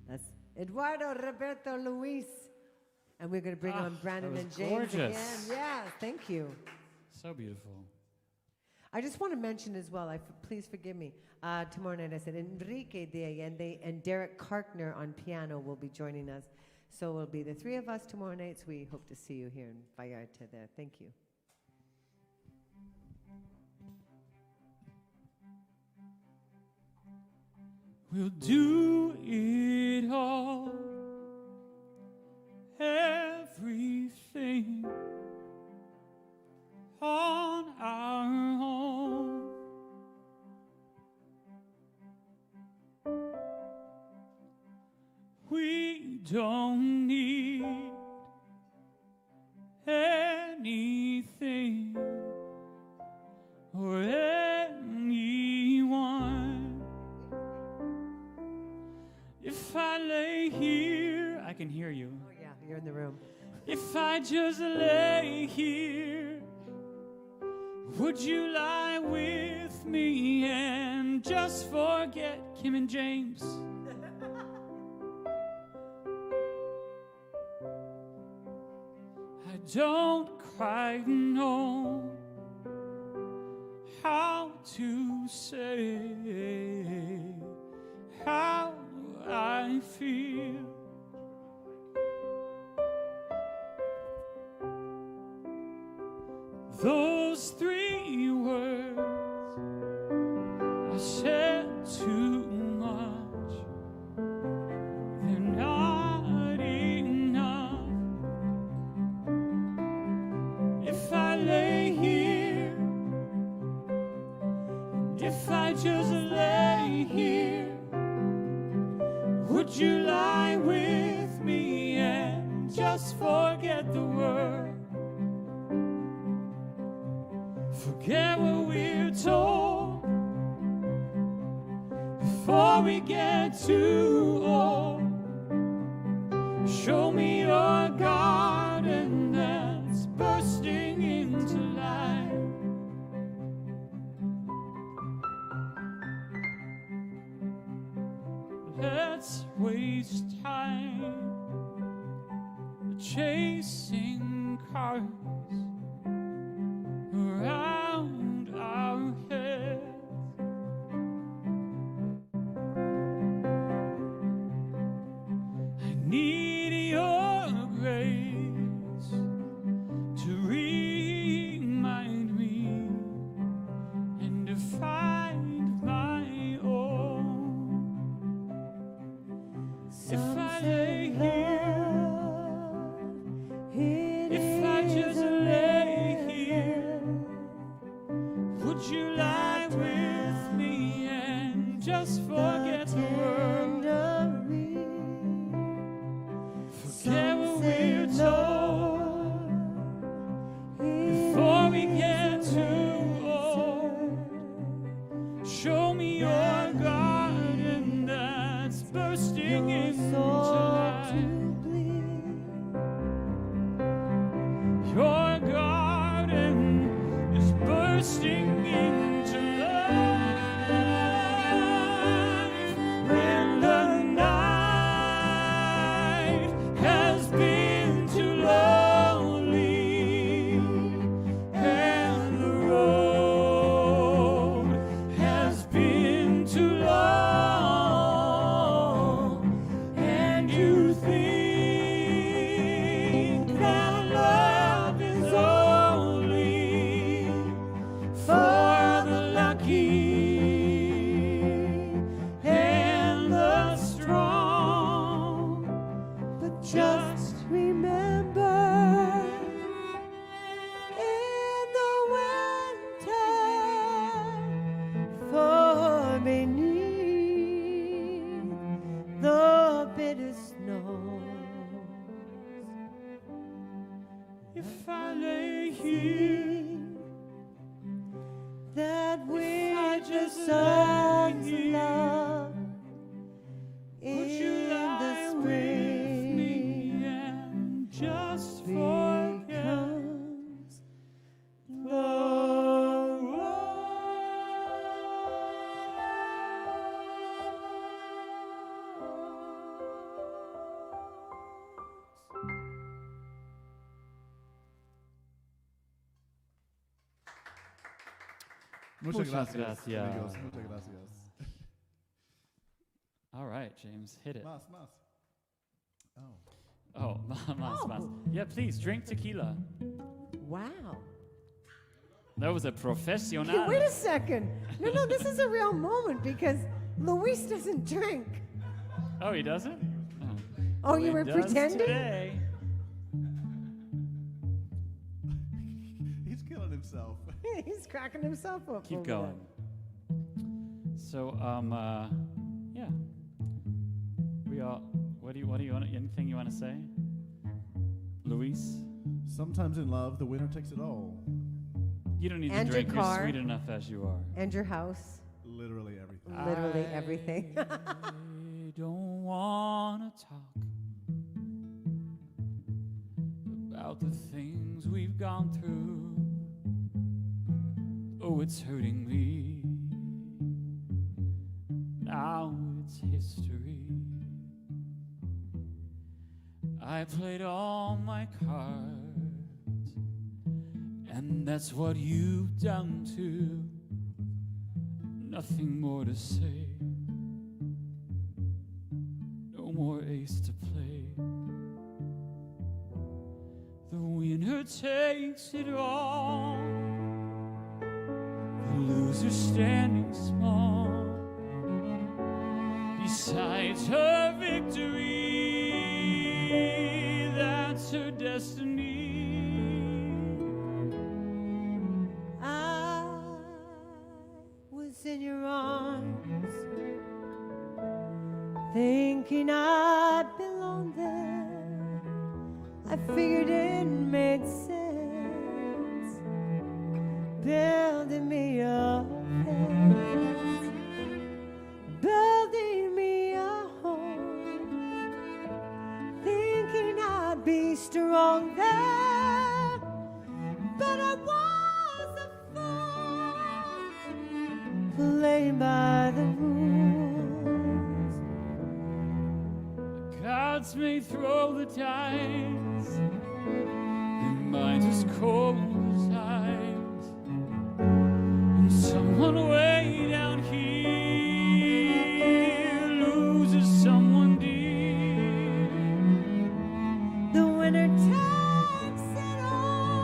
That's Eduardo, Roberto, Luis. And we're going to bring on Brandon
that
and
was
James
gorgeous.
again. Yeah, thank you.
So beautiful.
I just want to mention as well, please forgive me, tomorrow night I said Enrique de Allende and Derek Karkner on piano will be joining us. So it'll be the three of us tomorrow night, so we hope to see you here in Vallarta there. Thank you.
We'll do it all, everything on our own. We don't need anything or anyone. If I lay here, I can hear you.
Oh yeah, you're in the room.
If I just lay here, would you lie with me and just forget Kim and James? I don't quite know how to say how I feel. Those three words I said too much. They're not enough. If I lay here, if I just lay here, would you lie with me and just forget the world? Forget what we're told before we get too old. Show me your garden that's bursting into life. Let's waste time and cars around our heads. I need your grace to remind me and to find my own. If I lay here, if I just lay here, would you lie with me and just forget the world? Forget what we're told before we get too old. Show me your garden that's bursting into life. Your garden is bursting into life. When the night has been too lonely and the road has been too long, and you think that love is only for the lucky and the strong,
But just remember, in the winter, for beneath the bitter snows,
if I lay here,
that
I
we're
just
just
lay
songs of
here,
love
would you
in the
lie with me
spring
and just forget
becomes
the
Muchas
Muchas
gracias.
gracias.
Amigos. Muchas gracias.
All right, James, hit it.
Mas, mas. Oh.
Oh, mas. Yeah, please drink tequila.
Wow.
That was a professional.
Hey, wait a second. No, this is a real moment because Luis doesn't drink.
Oh, he doesn't?
Oh, you
He
were
does
pretending?
today.
He's killing himself.
He's cracking himself up.
Keep
over
going. So, yeah. We all. What do you want? Anything you want to say, Luis?
Sometimes in love, the winner takes it all.
You don't need
And
to
your
drink. You're
car.
sweet enough as you are.
there. And your house.
Literally everything.
Literally everything.
I don't want to talk about the things we've gone through. Oh, it's hurting me. Now it's history. I played all my cards, and that's what you've done too. Nothing more to say. No more ace to play. The winner takes it all. The loser standing small besides her victory. That's her destiny.
I was in your arms, thinking I'd belong there. I figured it made sense, building me a fence, building me a home, thinking I'd be strong there, but I was a fool, playing by the rules.
The cards may throw the dice, they as cold as ice. And someone way down here loses someone dear.
The winner takes it all.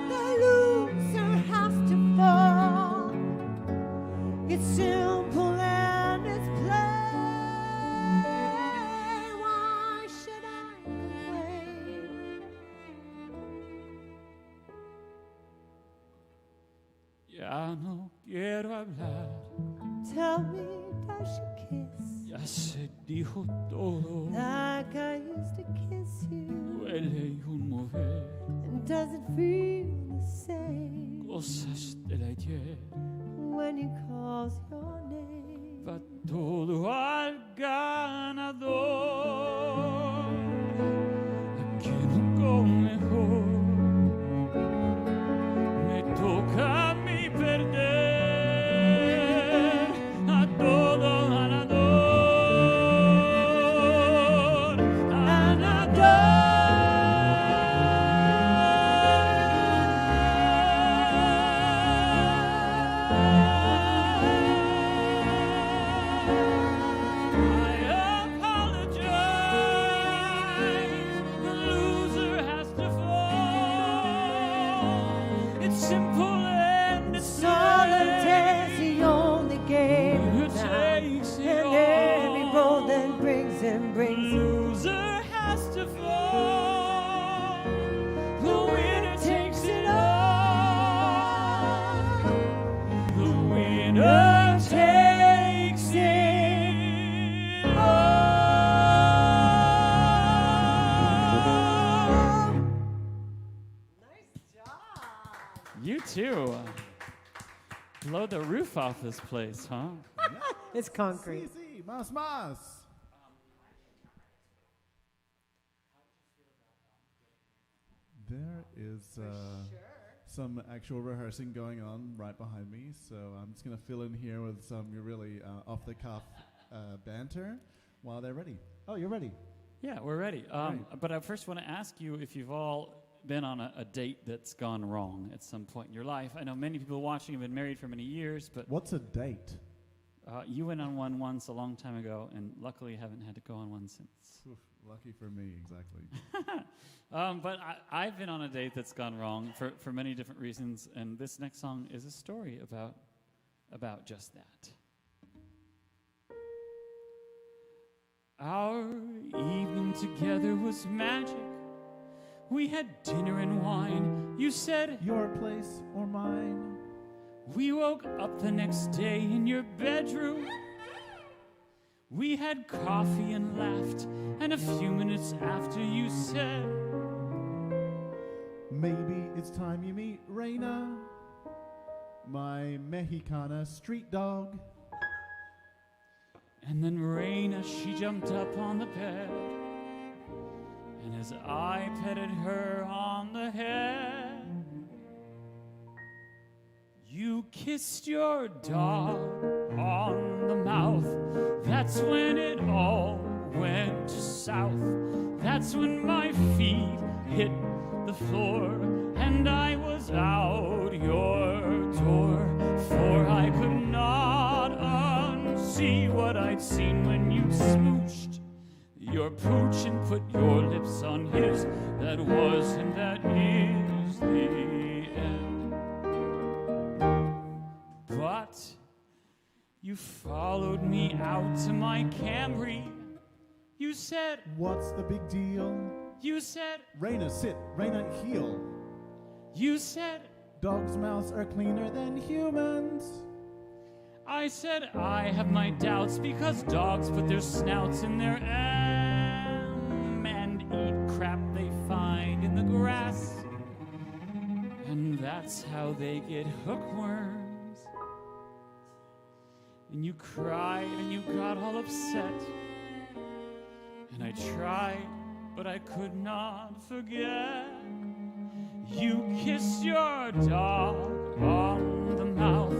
The loser has to fall. It's simple and it's plain. Why should I complain?
Ya no quiero hablar,
Tell me, does she kiss
ya se dijo todo.
like I used to kiss you?
Duele y un mover,
And does it feel the same
cosas del ayer.
when he calls your name?
Va todo al ganador. ¿A quién jugó mejor? Me toca a mí perder. A todo ganador. I apologize. The loser has to fall. It's simple and it's
Solitaire's the only game
Who
now.
takes it
And every
all?
roll that brings him, brings him.
Loser has to fall. The winner takes it all. The winner takes it all. You too. Blow the roof off this place, huh?
It's concrete.
Sí, más. There is some actual rehearsing going on right behind me, so I'm just going to fill in here with some really off-the-cuff banter while they're ready. Oh, you're ready.
Yeah, we're ready.
Great.
But I first want to ask you if you've all been on a date that's gone wrong at some point in your life. I know many people watching have been married for many years, but
What's a date?
you went on one once a long time ago, and luckily haven't had to go on one since.
Oof, lucky for me, exactly.
But I've been on a date that's gone wrong for many different reasons, and this next song is a story about just that. Our evening together was magic. We had dinner and wine. You said
Your place or mine?
we woke up the next day in your bedroom. We had coffee and laughed, and a few minutes after you said,
Maybe it's time you meet Reina, my Mexicana street dog.
and then Raina, she jumped up on the bed, and as I petted her on the head, you kissed your dog on the mouth. That's when it all went south. That's when my feet hit the floor, and I was out your door. For I could not unsee what I'd seen when you smooched your pooch and put your lips on his. That was and that is the end. But you followed me out to my Camry. You said,
What's the big deal?
you said,
Reina, sit. Reina, heel.
you said,
Dogs' mouths are cleaner than humans.
I said, I have my doubts because dogs put their snouts in their and eat crap they find in the grass. And that's how they get hookworms. And you cried and you got all upset. And I tried, but I could not forget. You kissed your dog on the mouth.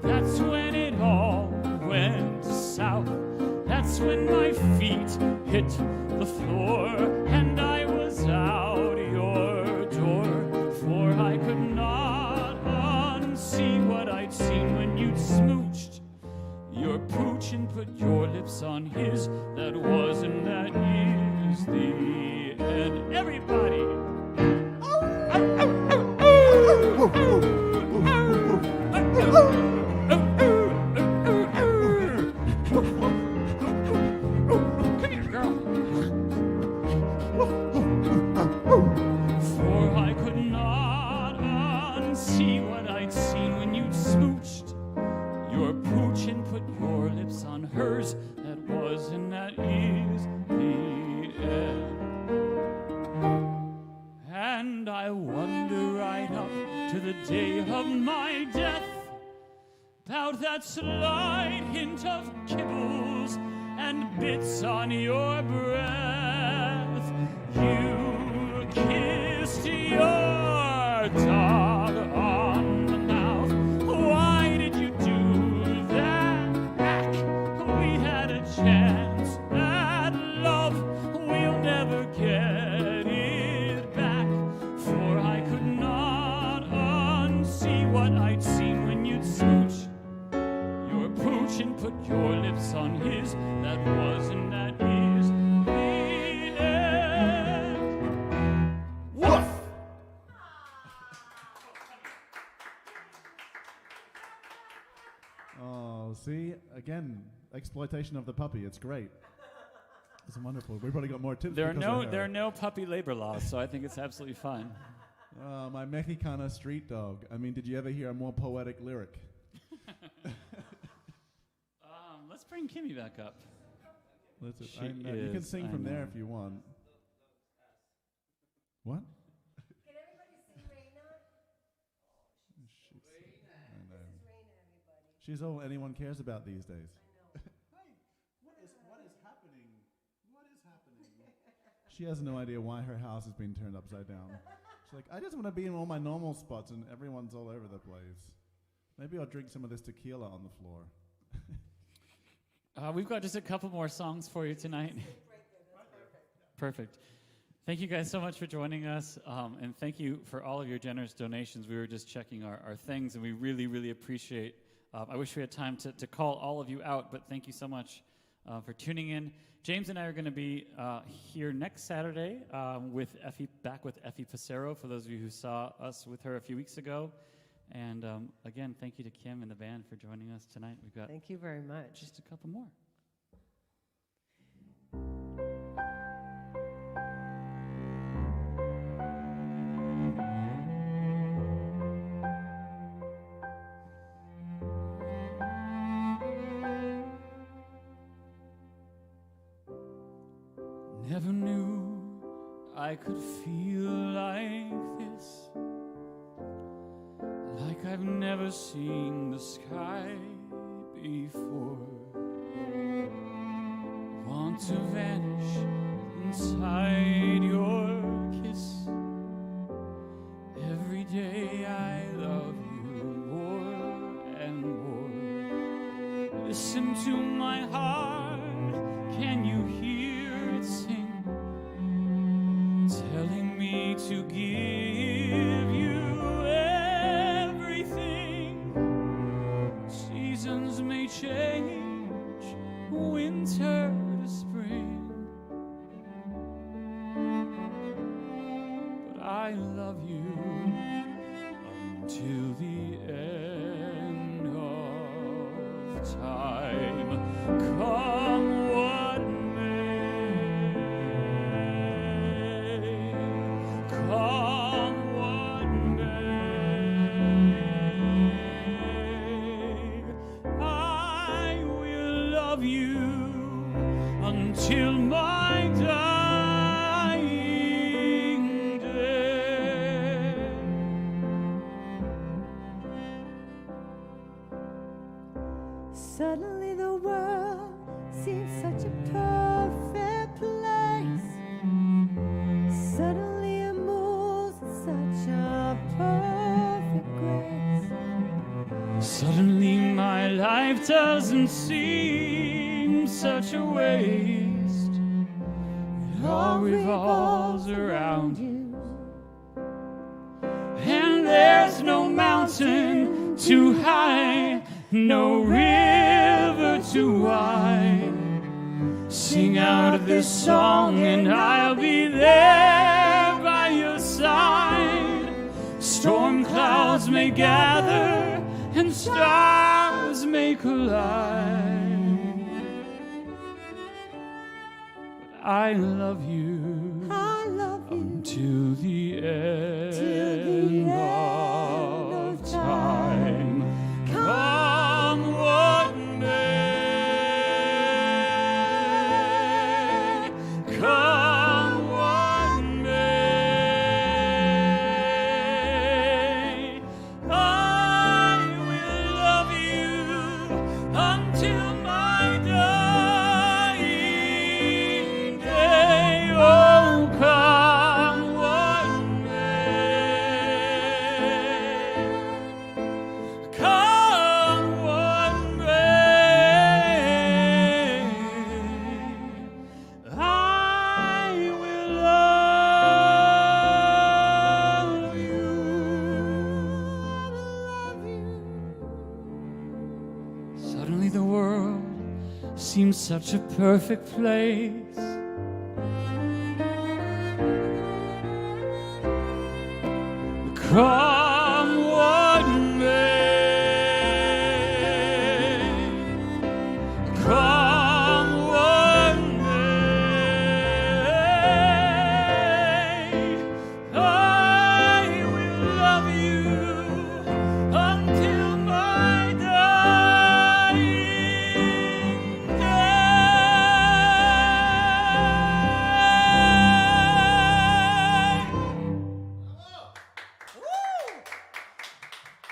That's when it all went south. That's when my feet hit the floor, and I was out your door. And I wander right up to the day of my death, about that slight hint of kibbles and bits on your breath. You kissed your dog on the mouth. Why did you do that? We had a chance at love. We'll never get it back, for I could not unsee what I'd seen when you'd smooch your pooch and put your lips on his. That was and that is the end. Woof!
Oh, see? Again, exploitation of the puppy. It's great. It's wonderful. We've probably got more tips.
There
because of her.
are no puppy labor laws, so I think it's absolutely fine.
My Mexicana street dog. I mean, did you ever hear a more poetic lyric?
Let's bring Kimmy back up. She
You can
is,
sing
I
from there
know.
if you want. What?
Can everybody see Raina?
I know. She's all anyone cares about these days. What is happening? What is happening? She has no idea why her house has been turned upside down. She's like, I just want to be in all my normal spots and everyone's all over the place. Maybe I'll drink some of this tequila on the floor.
We've got just a couple more songs for you tonight. Perfect. Thank you guys so much for joining us, and thank you for all of your generous donations. We were just checking our things, and we really, really appreciate. I wish we had time to call all of you out, but thank you so much for tuning in. James and I are going to be here next Saturday with back with Effie Passero, for those of you who saw us with her a few weeks ago. And again, thank you to Kim and the band for joining us tonight. We've got
Thank you very much.
just a couple more. Never knew I could feel like this, like I've never seen the sky before. Want to vanish inside your kiss. Every day I love you more and more. Listen to my heart, can you hear it sing? Telling me to give you everything. Seasons may change, winter to spring, but I love you until the end of time. Come what may, come what may, I will love you until my dying day.
Suddenly the world seems such a perfect place. Suddenly it moves with such a perfect grace.
Suddenly my life doesn't seem such a waste. It all revolves around you, and there's no mountain too high, no river too wide. Sing out this song and I'll be there by your side. Storm clouds may gather and stars may collide, but I love you,
I love you
until the end of time. Come what may, come what may, seems such a perfect place. Come what may, come what may, I will love you until my dying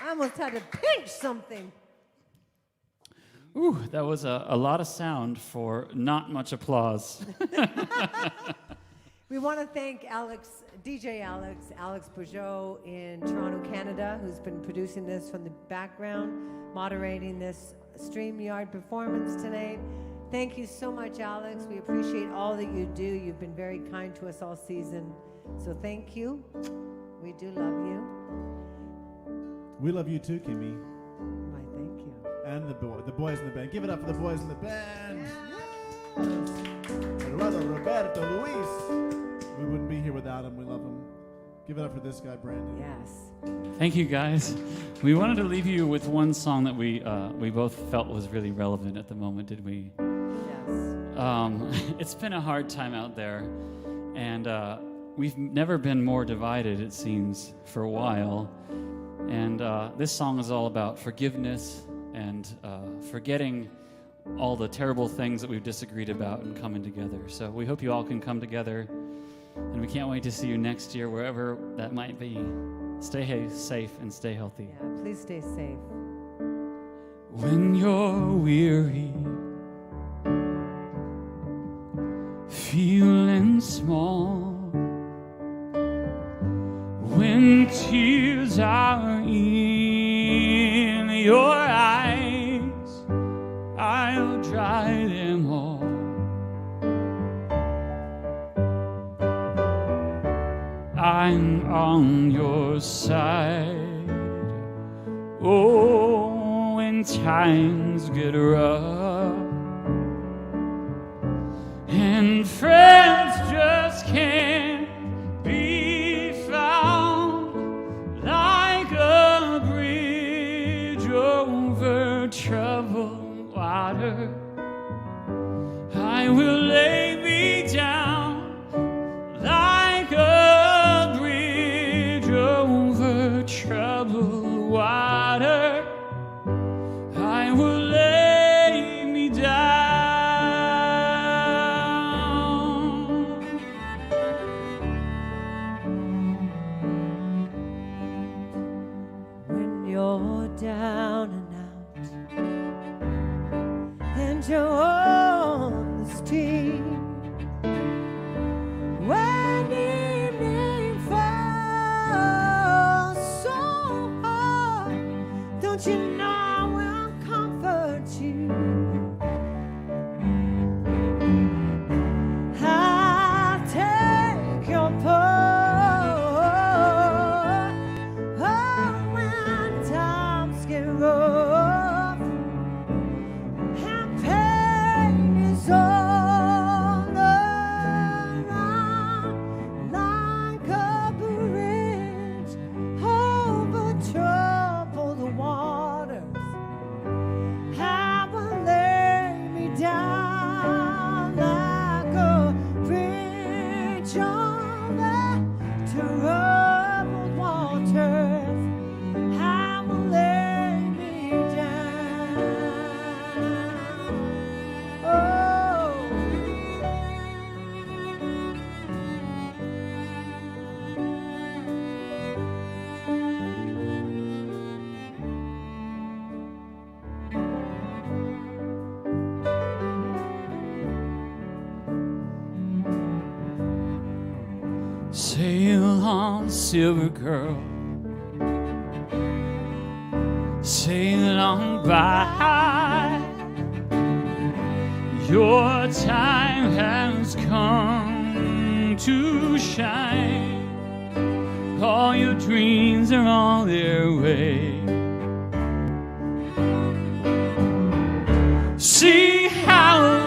I almost had to pinch something.
Ooh, that was a lot of sound for not much applause.
We want to thank DJ Alex Peugeot in Toronto, Canada, who's been producing this from the background, moderating this StreamYard performance tonight. Thank you so much, Alex. We appreciate all that you do. You've been very kind to us all season. So thank you. We do love you.
We love you too, Kimmy.
Why, thank you.
And the boys in the band. Give it up for the boys in the band. Brother Roberto Luis. We wouldn't be here without him. We love him. Give it up for this guy, Brandon.
Yes.
Thank you, guys. We wanted to leave you with one song that we both felt was really relevant at the moment, did we?
Yes.
It's been a hard time out there, and we've never been more divided, it seems, for a while. And this song is all about forgiveness and forgetting all the terrible things that we've disagreed about and coming together. So we hope you all can come together, and we can't wait to see you next year, wherever that might be. Stay safe and stay healthy.
Yeah, please stay safe.
When you're weary, feeling small, when tears are in your eyes, I'll dry them all. I'm on your side. Oh, when times get rough and friends just can't be found, like a bridge over troubled water, I will lay me down like a bridge over troubled water. I will lay me down.
When you're down and out and you're on the street, when evening falls so hard, don't you know I will comfort you? I'll take your part. Oh, when times get rough and pain is all around, like a bridge over troubled waters, I will lay me down like a bridge over troubled waters. I will lay me down. Oh.
Sail on, silver girl, sail on by. Your time has come to shine. All your dreams are on their way. See how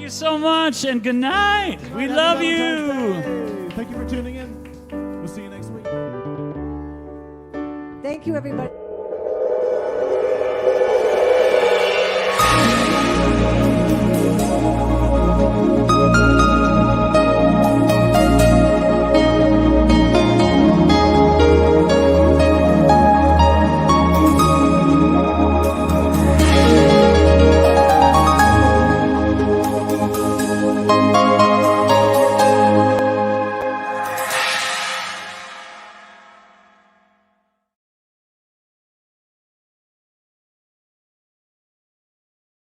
you so much, and good night. We love
Happy
you.
Valentine's Day. Thank you for tuning in. We'll see you next week.
Thank you, everybody.